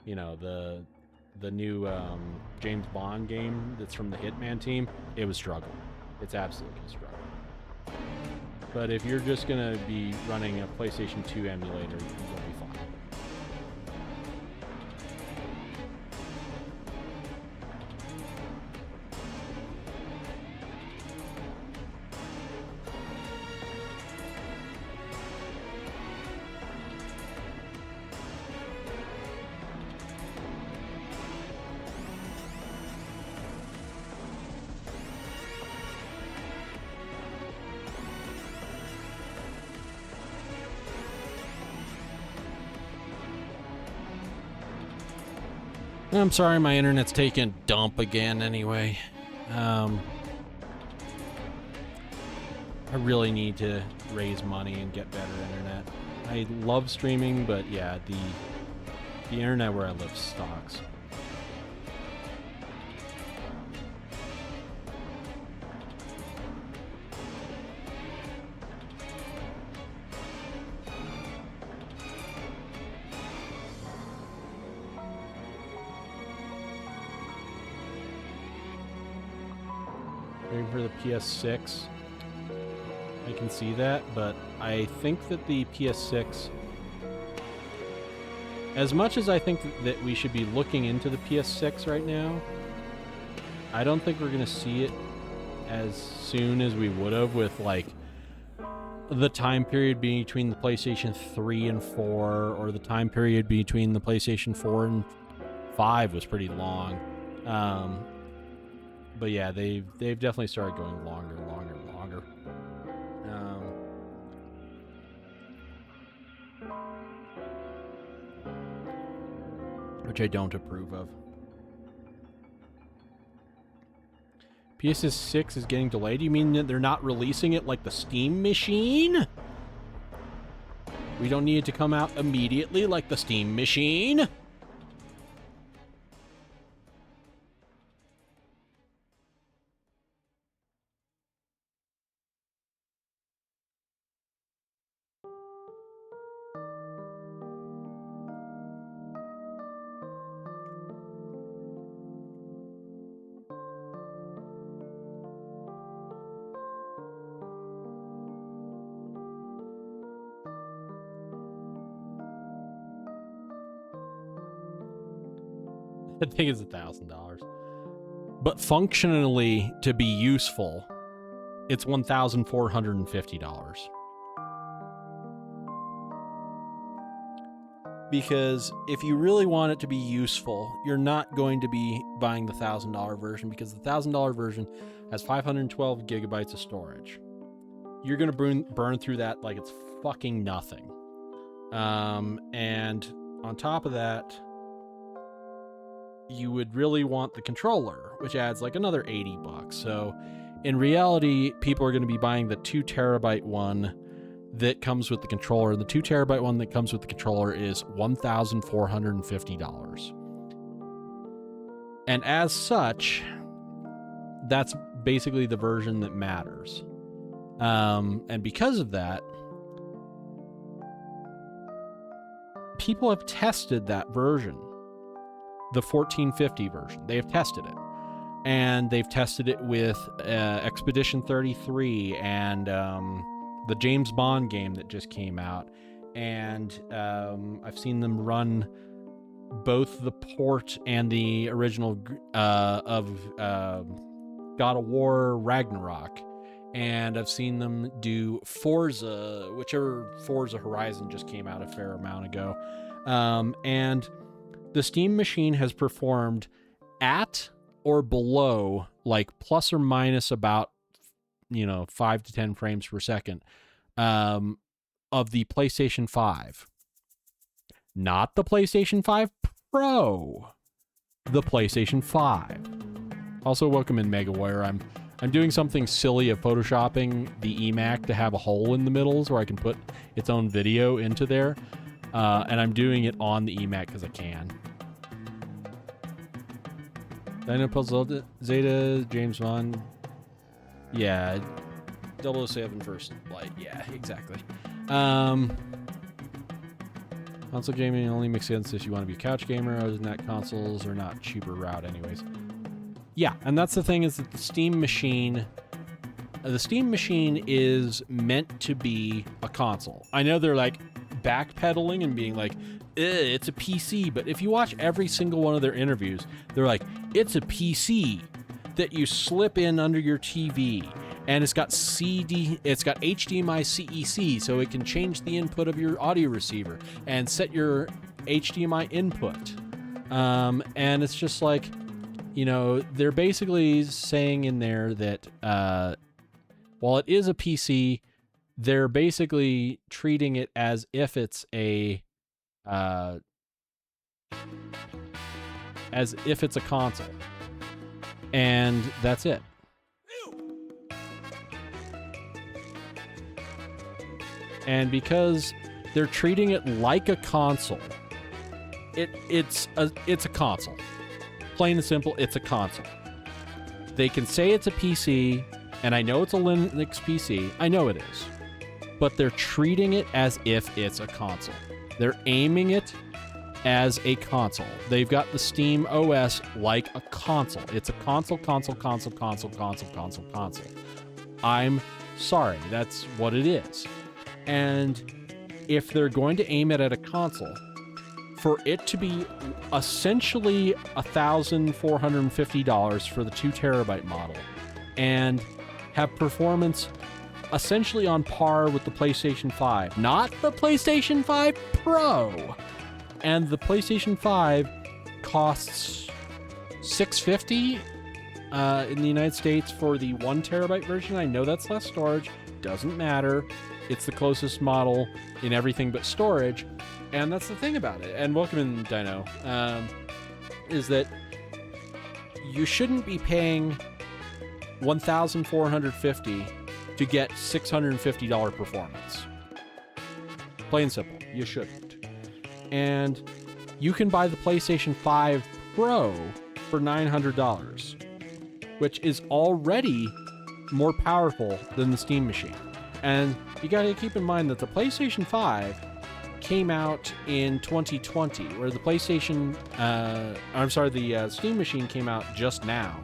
you know, the new James Bond game that's from the Hitman team, it would struggle. It's absolutely a struggle. But if you're just gonna be running a PlayStation 2 emulator, you'll be fine. I'm sorry, my internet's taking a dump again anyway. I really need to raise money and get better internet. I love streaming, but yeah, the internet where I live sucks. Waiting for the PS6. I can see that, but I think that the PS6, as much as I think that we should be looking into the PS6 right now, I don't think we're going to see it as soon as we would have, with like the time period between the PlayStation 3 and 4, or the time period between the PlayStation 4 and 5 was pretty long. But yeah, they've definitely started going longer. Which I don't approve of. PS6 is getting delayed? You mean that they're not releasing it like the Steam machine? We don't need it to come out immediately like the Steam machine? I think it's $1,000. But functionally, to be useful, it's $1,450. Because if you really want it to be useful, you're not going to be buying the $1,000 version, because the $1,000 version has 512 gigabytes of storage. You're going to burn through that like it's fucking nothing. And on top of that, you would really want the controller, which adds like another $80. So in reality, people are going to be buying the 2 terabyte one that comes with the controller. The 2 terabyte one that comes with the controller is $1,450. And as such, that's basically the version that matters. And because of that, people have tested that version. The 1450 version. They have tested it. And they've tested it with Expedition 33 and the James Bond game that just came out. And I've seen them run both the port and the original of God of War Ragnarok. And I've seen them do Forza, whichever Forza Horizon just came out a fair amount ago. And the Steam machine has performed at or below, like plus or minus about, 5 to 10 frames per second, of the PlayStation 5. Not the PlayStation 5 Pro. The PlayStation 5. Also, welcome in Mega Warrior. I'm doing something silly of photoshopping the eMac to have a hole in the middle so I can put its own video into there. And I'm doing it on the eMac because I can. Dino Puzzle Zeta, James Bond. Yeah. 007 First Light. Yeah, exactly. Console gaming only makes sense if you want to be a couch gamer. Other than that, consoles are not cheaper route anyways. Yeah, and that's the thing, is that the Steam machine is meant to be a console. I know they're like backpedaling and being like, it's a PC, but if you watch every single one of their interviews, they're like, it's a PC that you slip in under your TV, and it's got HDMI CEC, so it can change the input of your audio receiver and set your HDMI input. And it's just like, you know, they're basically saying in there that while it is a PC, they're basically treating it as if it's a console. And that's it. And because they're treating it like a console, it's a console. Plain and simple, it's a console. They can say it's a PC, and I know it's a Linux PC. I know it is. But they're treating it as if it's a console. They're aiming it as a console. They've got the Steam OS like a console. It's a console. I'm sorry, that's what it is. And if they're going to aim it at a console, for it to be essentially $1,450 for the 2 terabyte model and have performance essentially on par with the PlayStation 5, not the PlayStation 5 Pro. And the PlayStation 5 costs $650 in the United States for the 1 terabyte version. I know that's less storage, doesn't matter. It's the closest model in everything but storage. And that's the thing about it. And welcome in, Dino. Is that you shouldn't be paying $1,450 to get $650 performance. Plain and simple. You shouldn't. And you can buy the PlayStation 5 Pro for $900, which is already more powerful than the Steam machine. And you got to keep in mind that the PlayStation 5 came out in 2020, where the Steam machine came out just now.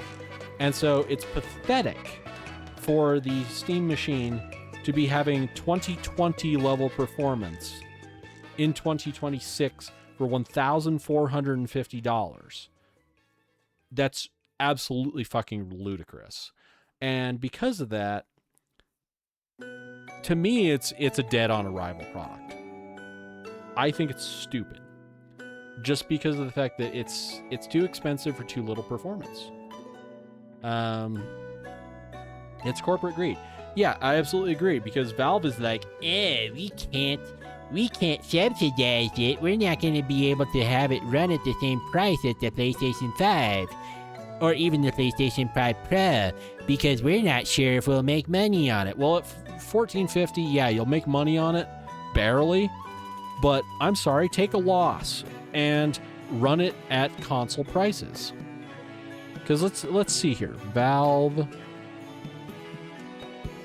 And so it's pathetic for the Steam machine to be having 2020 level performance in 2026 for $1,450. That's absolutely fucking ludicrous. And because of that, to me, it's a dead on arrival product. I think it's stupid, just because of the fact that it's too expensive for too little performance. It's corporate greed. Yeah, I absolutely agree, because Valve is like, we can't subsidize it. We're not going to be able to have it run at the same price as the PlayStation 5 or even the PlayStation 5 Pro, because we're not sure if we'll make money on it. Well, at $1,450, yeah, you'll make money on it, barely. But I'm sorry, take a loss and run it at console prices. Because let's see here. Valve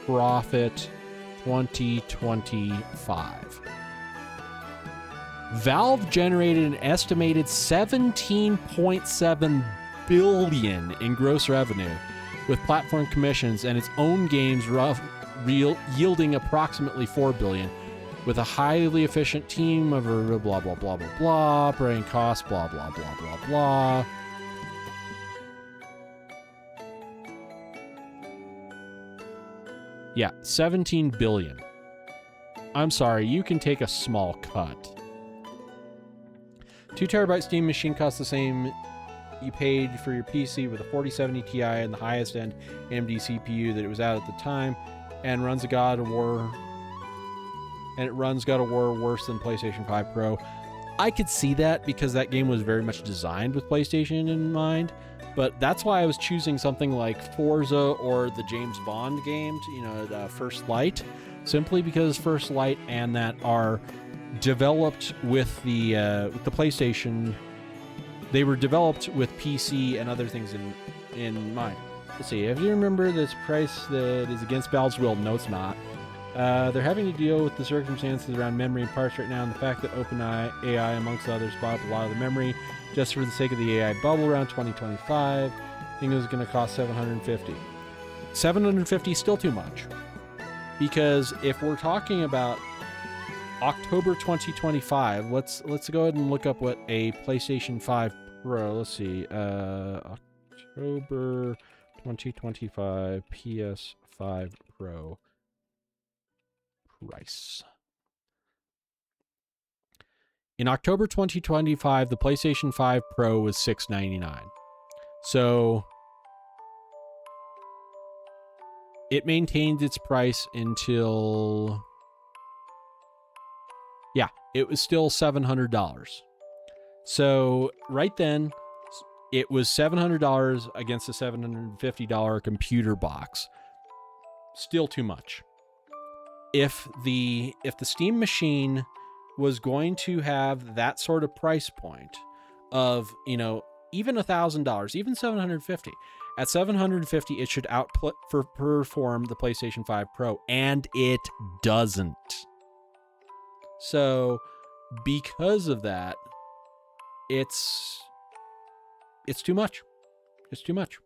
profit 2025. Valve generated an estimated $17.7 billion in gross revenue, with platform commissions and its own games yielding approximately $4 billion. With a highly efficient team of blah, blah, blah, blah, blah, operating costs, blah, blah, blah, blah, blah. Yeah, $17 billion. I'm sorry, you can take a small cut. 2 terabyte Steam machine costs the same you paid for your PC with a 4070 Ti and the highest end AMD CPU that it was out at the time, and runs a God of War and it runs God of War worse than PlayStation 5 Pro. I could see that because that game was very much designed with PlayStation in mind, but that's why I was choosing something like Forza or the James Bond game, the First Light, simply because First Light and that are developed with the PlayStation. They were developed with PC and other things in mind. Let's see. If you remember this price that is against Valve's will, no, it's not. They're having to deal with the circumstances around memory and parts right now, and the fact that OpenAI, amongst others, bought up a lot of the memory just for the sake of the AI bubble around 2025. I think it was going to cost $750. $750 still too much, because if we're talking about October 2025, let's go ahead and look up what a PlayStation 5 Pro. Let's see, October 2025 PS5 Pro price. In October 2025, the PlayStation 5 Pro was $699. So it maintained its price until, yeah, it was still $700. So right then, it was $700 against a $750 computer box. Still too much. If the Steam machine was going to have that sort of price point of, even $1,000, even $750, at $750 it should outperform the PlayStation 5 Pro, and it doesn't. So because of that, it's too much. It's too much.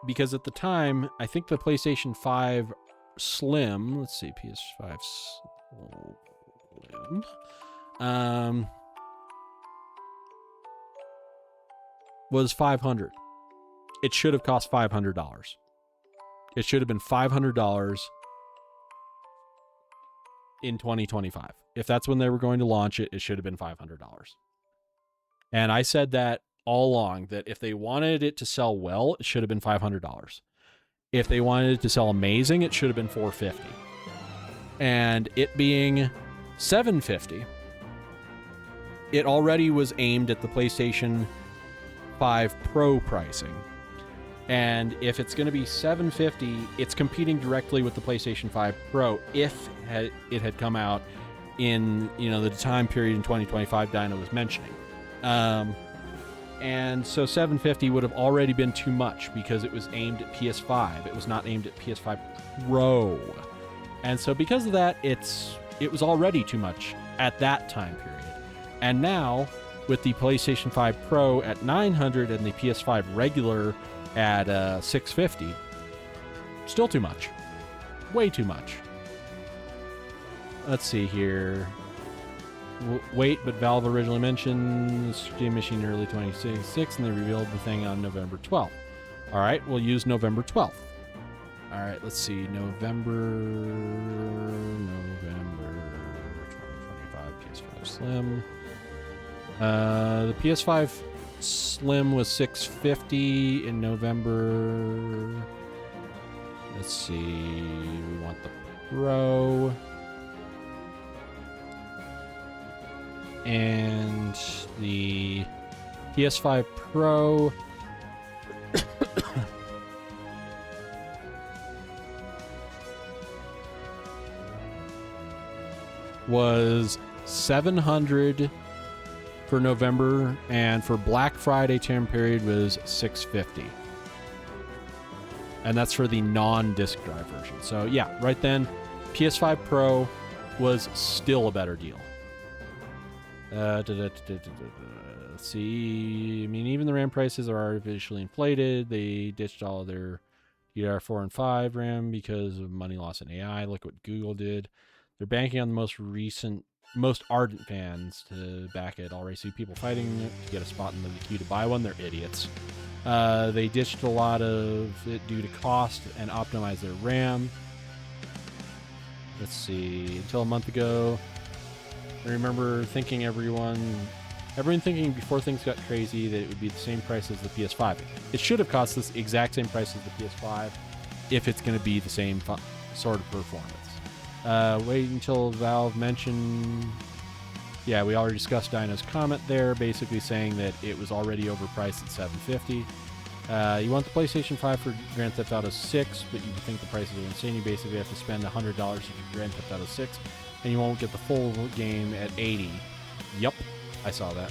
Because at the time, I think the PlayStation 5 Slim, let's see, PS5 Slim, was $500. It should have cost $500. It should have been $500 in 2025. If that's when they were going to launch it, it should have been $500. And I said that all along, that if they wanted it to sell well, it should have been $500. If they wanted it to sell amazing, it should have been $450. And it being $750, it already was aimed at the PlayStation 5 Pro pricing. And if it's going to be $750, it's competing directly with the PlayStation 5 Pro if it had come out in, the time period in 2025 Dino was mentioning. And so $750 would have already been too much because it was aimed at PS5. It was not aimed at PS5 Pro. And so because of that, it was already too much at that time period. And now, with the PlayStation 5 Pro at $900 and the PS5 regular at $650, still too much. Way too much. Let's see here. Wait, but Valve originally mentioned Steam machine early 2026, and they revealed the thing on November 12th. All right, we'll use November 12th. All right, let's see. November 2025 PS5 Slim. The PS5 Slim was $650 in November. Let's see. We want the Pro. And the PS5 Pro was $700 for November, and for Black Friday time period was $650. And that's for the non-disc drive version. So yeah, right then, PS5 Pro was still a better deal. Let's see. I mean, even the RAM prices are artificially inflated. They ditched all of their DDR4 and 5 RAM because of money loss in AI. Look what Google did. They're banking on the most ardent fans to back it. Already see people fighting to get a spot in the queue to buy one. They're idiots. They ditched a lot of it due to cost and optimized their RAM. Let's see. Until a month ago, I remember thinking everyone thinking before things got crazy that it would be the same price as the PS5. It should have cost this exact same price as the PS5 if it's going to be the same sort of performance. Wait until Valve mentioned... Yeah, we already discussed Dino's comment there, basically saying that it was already overpriced at $750. You want the PlayStation 5 for Grand Theft Auto 6, but you think the prices are insane. You basically have to spend $100 for Grand Theft Auto 6, and you won't get the full game at $80. Yup, I saw that.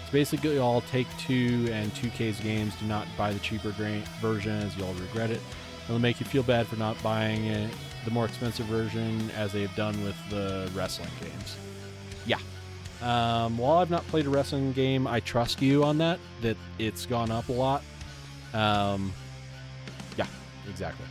It's basically all Take-Two and 2K's games. Do not buy the cheaper version, as you'll regret it. It'll make you feel bad for not buying it, the more expensive version, as they've done with the wrestling games. Yeah. While I've not played a wrestling game, I trust you on that it's gone up a lot. Yeah, exactly.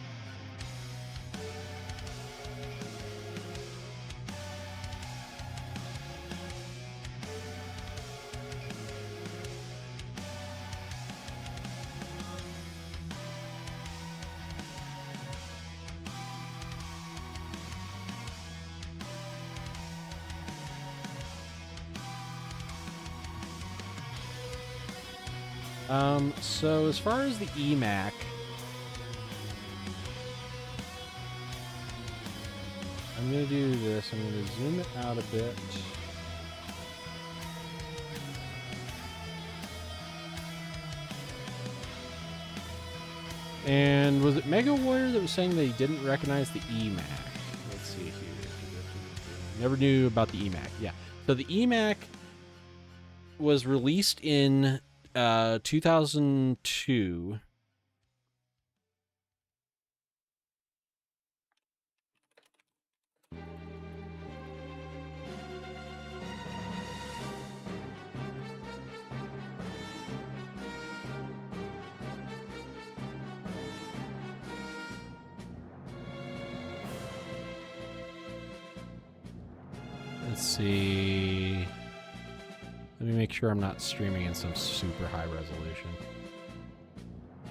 So as far as the eMac, I'm going to do this. I'm going to zoom it out a bit. And was it Mega Warrior that was saying they didn't recognize the eMac? Let's see here. Never knew about the eMac. Yeah. So the eMac was released in 2002. Let's see. Let me make sure I'm not streaming in some super high resolution.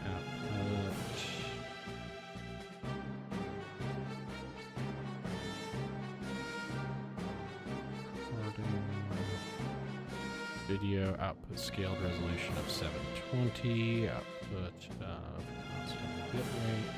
Output. Recording. Video output scaled resolution of 720. Output of constant bitrate.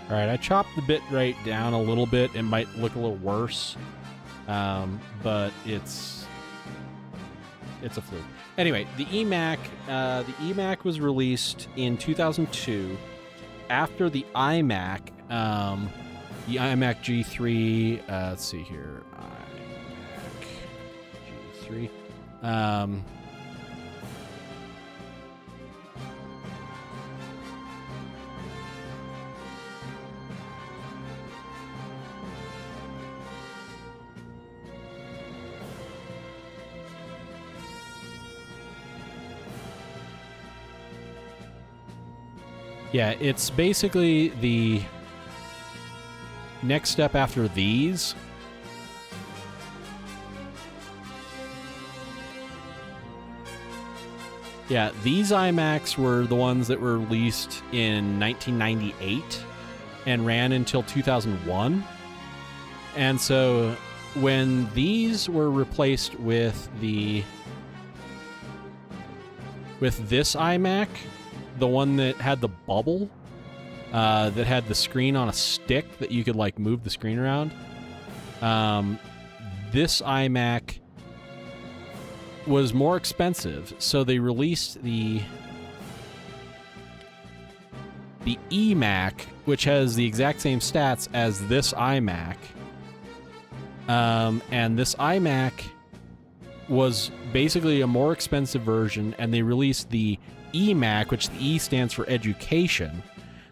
All right, I chopped the bit rate down a little bit. It might look a little worse, but it's a fluke. Anyway, the eMac was released in 2002 after the iMac, the iMac G3. Let's see here, iMac G3. Yeah, it's basically the next step after these. Yeah, these iMacs were the ones that were released in 1998 and ran until 2001. And so when these were replaced with this iMac, the one that had the bubble, that had the screen on a stick that you could like move the screen around. This iMac was more expensive, so they released the eMac, which has the exact same stats as this iMac. And this iMac was basically a more expensive version, and they released the eMac, which the E stands for education,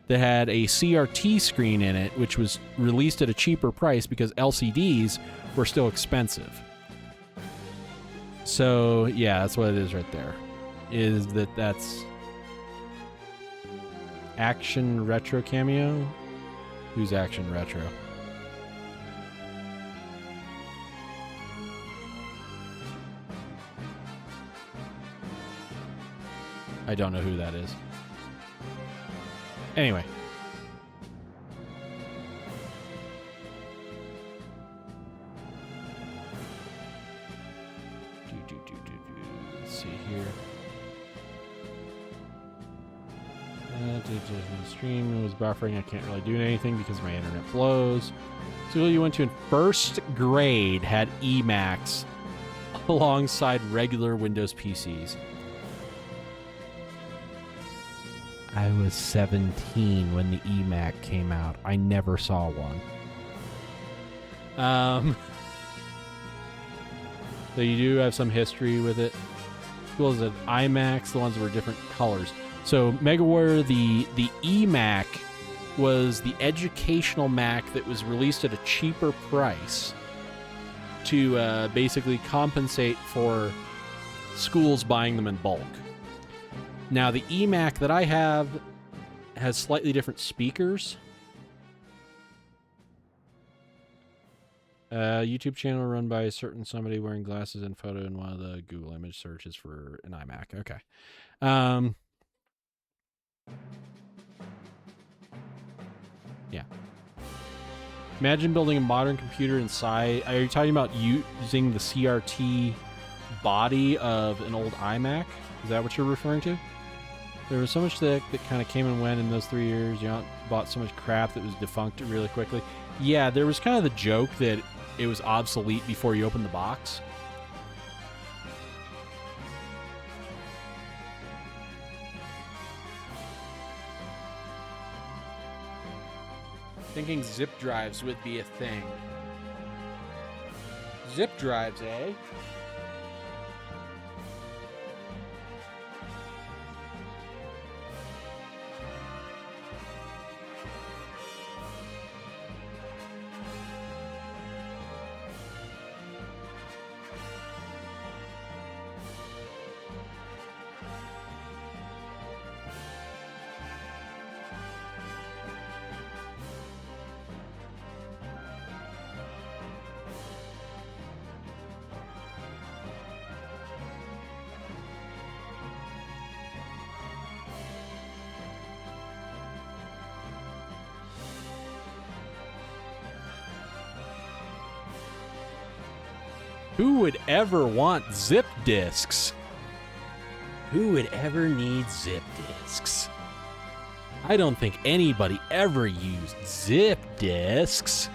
that had a CRT screen in it, which was released at a cheaper price because LCDs were still expensive. So, yeah, that's what it is right there. That's Action Retro Cameo? Who's Action Retro? I don't know who that is. Anyway. Let's see here. Stream was buffering. I can't really do anything because my internet blows. School you went to in first grade had eMacs alongside regular Windows PCs. I was 17 when the eMac came out. I never saw one. So you do have some history with it. Schools had iMacs, the ones that were different colors. So MegaWarrior, the eMac was the educational Mac that was released at a cheaper price to basically compensate for schools buying them in bulk. Now, the eMac that I have has slightly different speakers. YouTube channel run by a certain somebody wearing glasses and photo in one of the Google image searches for an iMac. Okay. Yeah. Imagine building a modern computer inside. Are you talking about using the CRT body of an old iMac? Is that what you're referring to? There was so much that kind of came and went in those 3 years. You bought so much crap that was defunct really quickly. Yeah, there was kind of the joke that it was obsolete before you opened the box. Thinking zip drives would be a thing. Zip drives, eh? Who would ever want zip disks? Who would ever need zip disks? I don't think anybody ever used zip disks.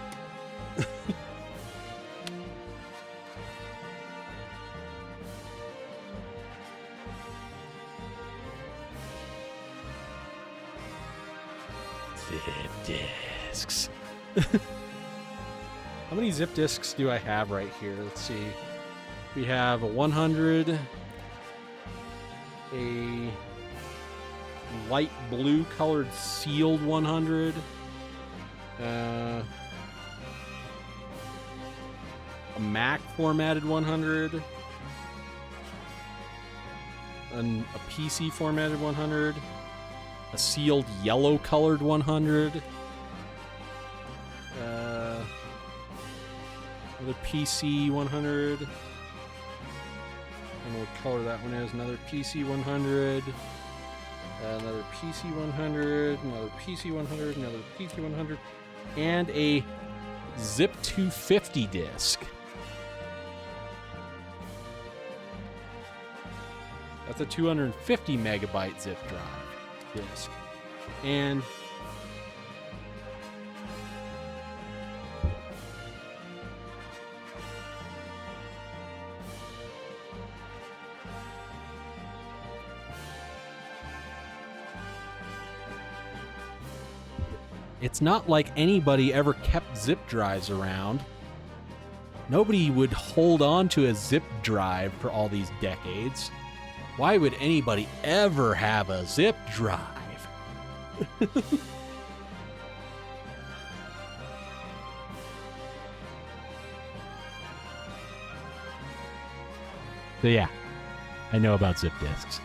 Zip disks. How many zip disks do I have right here? Let's see. We have a 100, a light blue colored sealed 100, a Mac formatted 100, a PC formatted 100, a sealed yellow colored 100, another PC 100. I don't know what color that one is. Another PC 100. Another PC 100. Another PC 100. Another PC 100. And a Zip 250 disc. That's a 250 megabyte zip drive disc. And it's not like anybody ever kept zip drives around. Nobody would hold on to a zip drive for all these decades. Why would anybody ever have a zip drive? So yeah, I know about zip disks.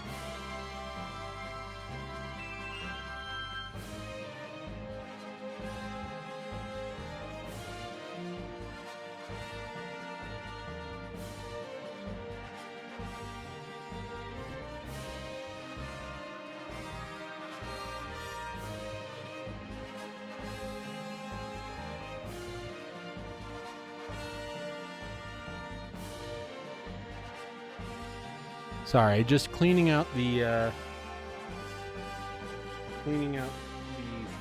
Sorry, just cleaning out the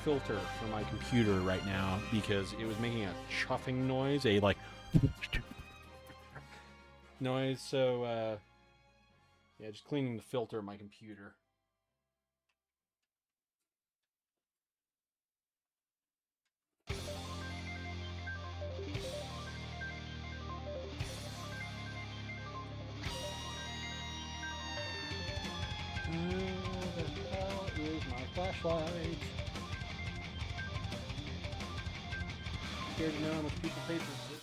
filter for my computer right now because it was making a chuffing noise, a like noise. So yeah, just cleaning the filter of my computer. Where the hell is my flashlight? Scared to know how much people pay for this.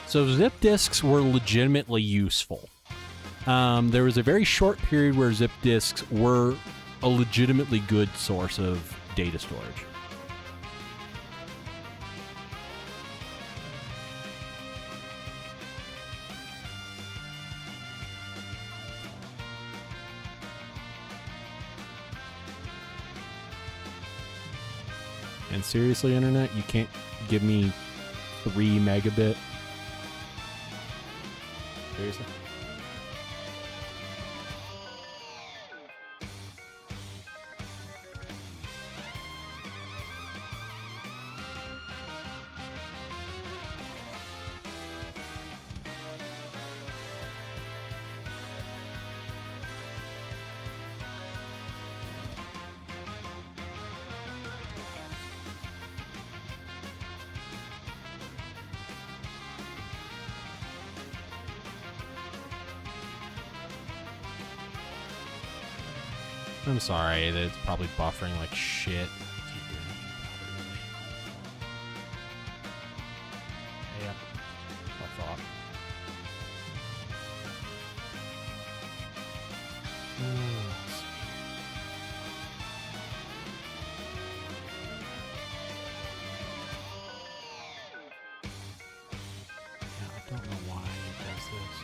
So zip disks were legitimately useful. There was a very short period where zip disks were a legitimately good source of data storage. And seriously, internet, you can't give me 3 megabit? Seriously? I'm sorry that it's probably buffering like shit. Yeah, I thought. Let's see. Yeah, I don't know why it does this.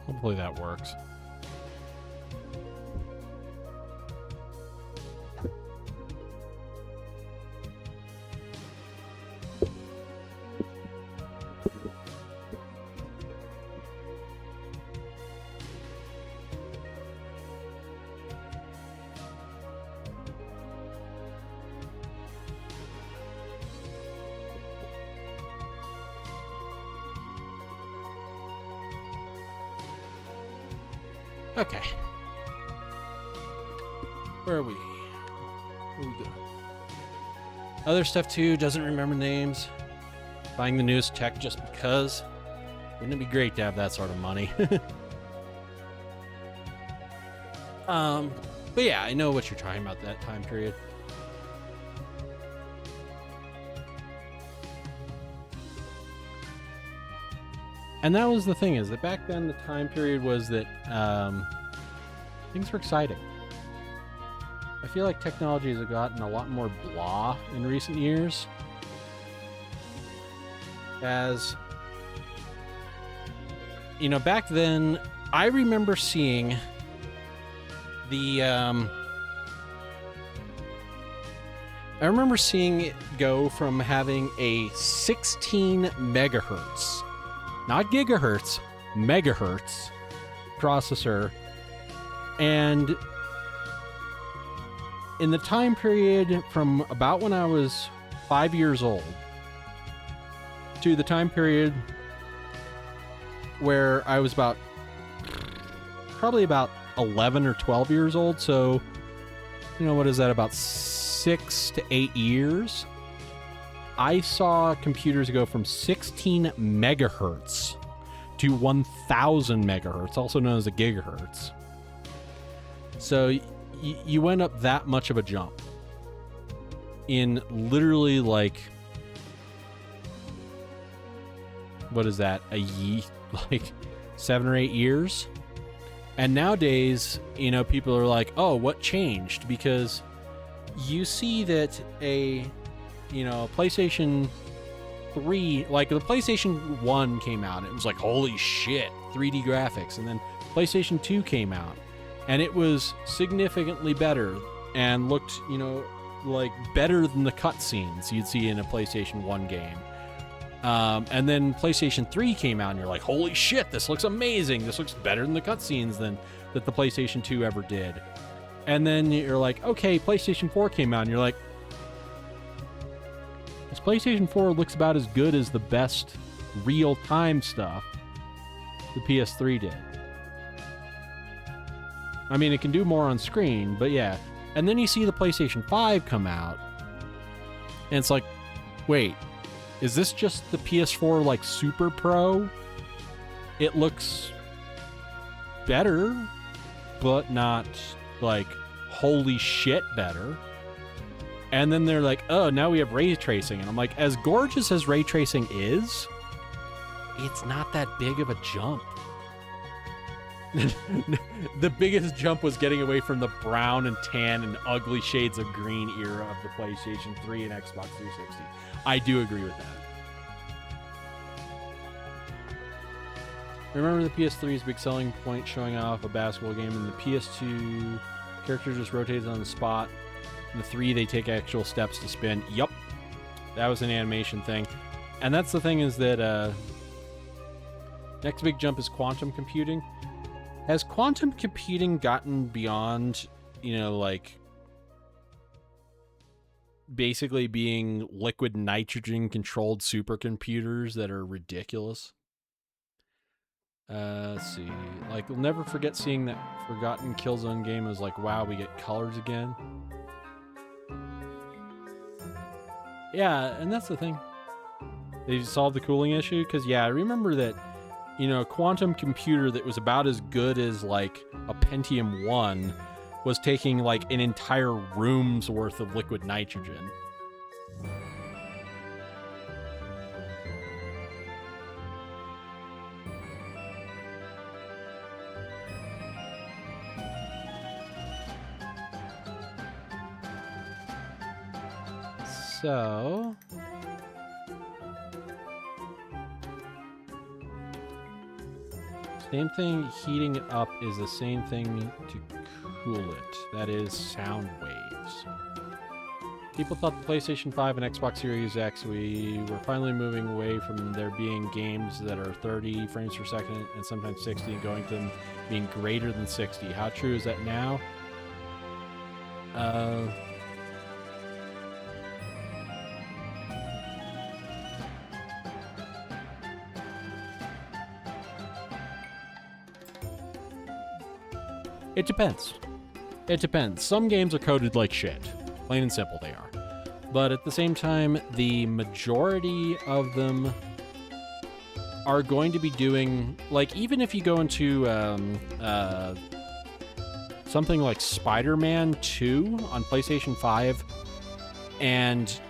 Hopefully that works. Okay. Where are we? Where we go? Other stuff too, doesn't remember names. Buying the newest tech just because. Wouldn't it be great to have that sort of money? But yeah, I know what you're talking about, that time period. And that was the thing, is that back then the time period was that things were exciting. I feel like technology has gotten a lot more blah in recent years. As, you know, back then, I remember seeing the, I remember seeing it go from having a 16 megahertz, not gigahertz, megahertz processor. And in the time period from about when I was 5 years old to the time period where I was probably about 11 or 12 years old. So, you know, what is that? About 6 to 8 years. I saw computers go from 16 megahertz to 1000 megahertz, also known as a gigahertz. So you went up that much of a jump in literally like, what is that, like 7 or 8 years? And nowadays, you know, people are like, oh, what changed? Because you see that a PlayStation 3, like the PlayStation 1 came out, and it was like, holy shit, 3D graphics. And then PlayStation 2 came out, and it was significantly better and looked, you know, like better than the cutscenes you'd see in a PlayStation 1 game. And then PlayStation 3 came out, and you're like, holy shit, this looks amazing. This looks better than the cutscenes that the PlayStation 2 ever did. And then you're like, okay, PlayStation 4 came out, and you're like, this PlayStation 4 looks about as good as the best real-time stuff the PS3 did. I mean, it can do more on screen, but yeah. And then you see the PlayStation 5 come out, and it's like, wait, is this just the PS4 like Super Pro? It looks better, but not like holy shit better. And then they're like, oh, now we have ray tracing. And I'm like, as gorgeous as ray tracing is, it's not that big of a jump. The biggest jump was getting away from the brown and tan and ugly shades of green era of the PlayStation 3 and Xbox 360. I do agree with that. Remember the PS3's big selling point showing off a basketball game, and the PS2 character just rotates on the spot. In the 3, they take actual steps to spin. Yup. That was an animation thing. And that's the thing, is that next big jump is quantum computing. Has quantum computing gotten beyond, you know, like basically being liquid nitrogen controlled supercomputers that are ridiculous? Let's see. Like, we'll never forget seeing that Forgotten Killzone game. It was like, wow, we get colors again. Yeah, and that's the thing. They solved the cooling issue, because, yeah, I remember that, you know, a quantum computer that was about as good as, like, a Pentium 1 was taking, like, an entire room's worth of liquid nitrogen. So... same thing, heating it up is the same thing to cool it. That is sound waves. People thought the PlayStation 5 and Xbox Series X, we were finally moving away from there being games that are 30 frames per second and sometimes 60, and going to them being greater than 60. How true is that now? It depends. It depends. Some games are coded like shit. Plain and simple, they are. But at the same time, the majority of them are going to be doing... like, even if you go into something like Spider-Man 2 on PlayStation 5, and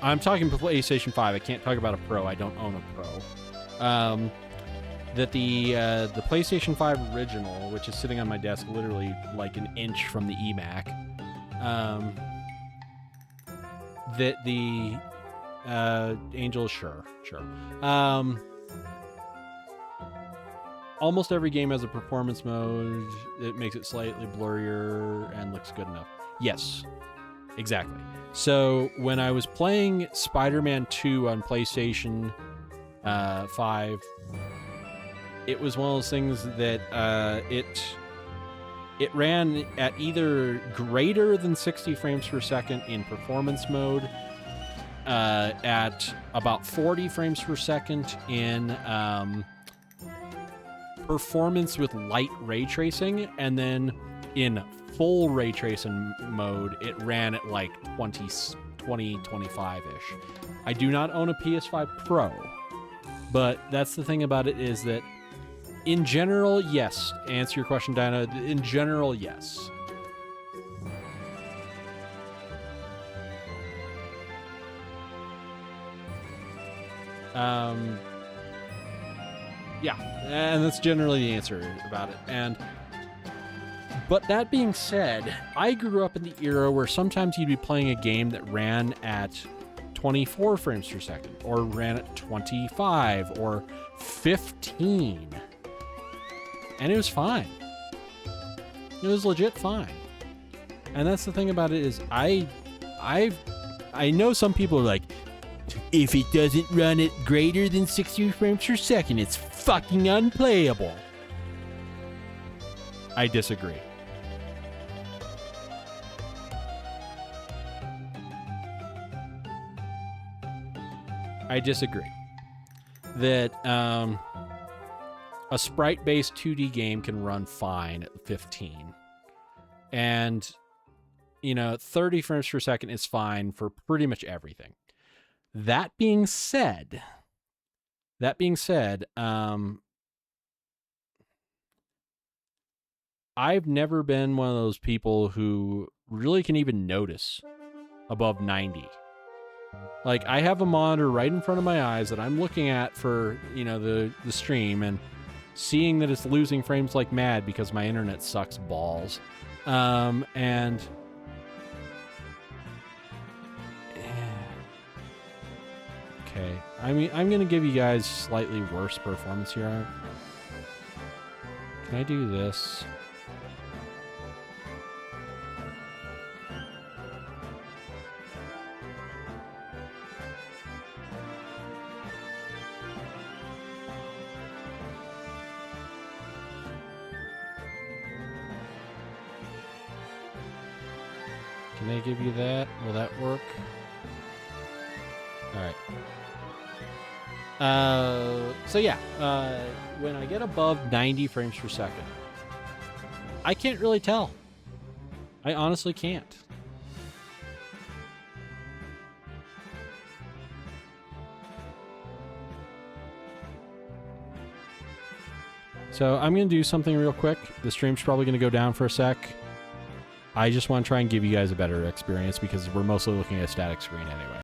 I'm talking PlayStation 5, I can't talk about a Pro, I don't own a Pro. That the PlayStation 5 original, which is sitting on my desk literally like an inch from the eMac, that the Angel, sure. Almost every game has a performance mode that makes it slightly blurrier and looks good enough. Yes, exactly. So when I was playing Spider-Man 2 on PlayStation 5, it was one of those things that it ran at either greater than 60 frames per second in performance mode, at about 40 frames per second in performance with light ray tracing, and then in full ray tracing mode, it ran at like 20 2025-ish. I do not own a PS5 Pro, but that's the thing about it is that in general, yes. To answer your question, Dinah, in general, yes. Yeah, and that's generally the answer about it. But that being said, I grew up in the era where sometimes you'd be playing a game that ran at 24 frames per second, or ran at 25, or 15. And it was fine. It was legit fine. And that's the thing about it is I know some people are like, if it doesn't run at greater than 60 frames per second, it's fucking unplayable. I disagree. That a sprite-based 2D game can run fine at 15. And, 30 frames per second is fine for pretty much everything. That being said, I've never been one of those people who really can even notice above 90. Like, I have a monitor right in front of my eyes that I'm looking at for, the stream, and seeing that it's losing frames like mad because my internet sucks balls. And okay, I mean, I'm gonna give you guys slightly worse performance here. Can I do this? Can I give you that? Will that work? Alright. So yeah, when I get above 90 frames per second, I can't really tell. I honestly can't. So I'm going to do something real quick. The stream's probably going to go down for a sec. I just want to try and give you guys a better experience because we're mostly looking at a static screen anyway.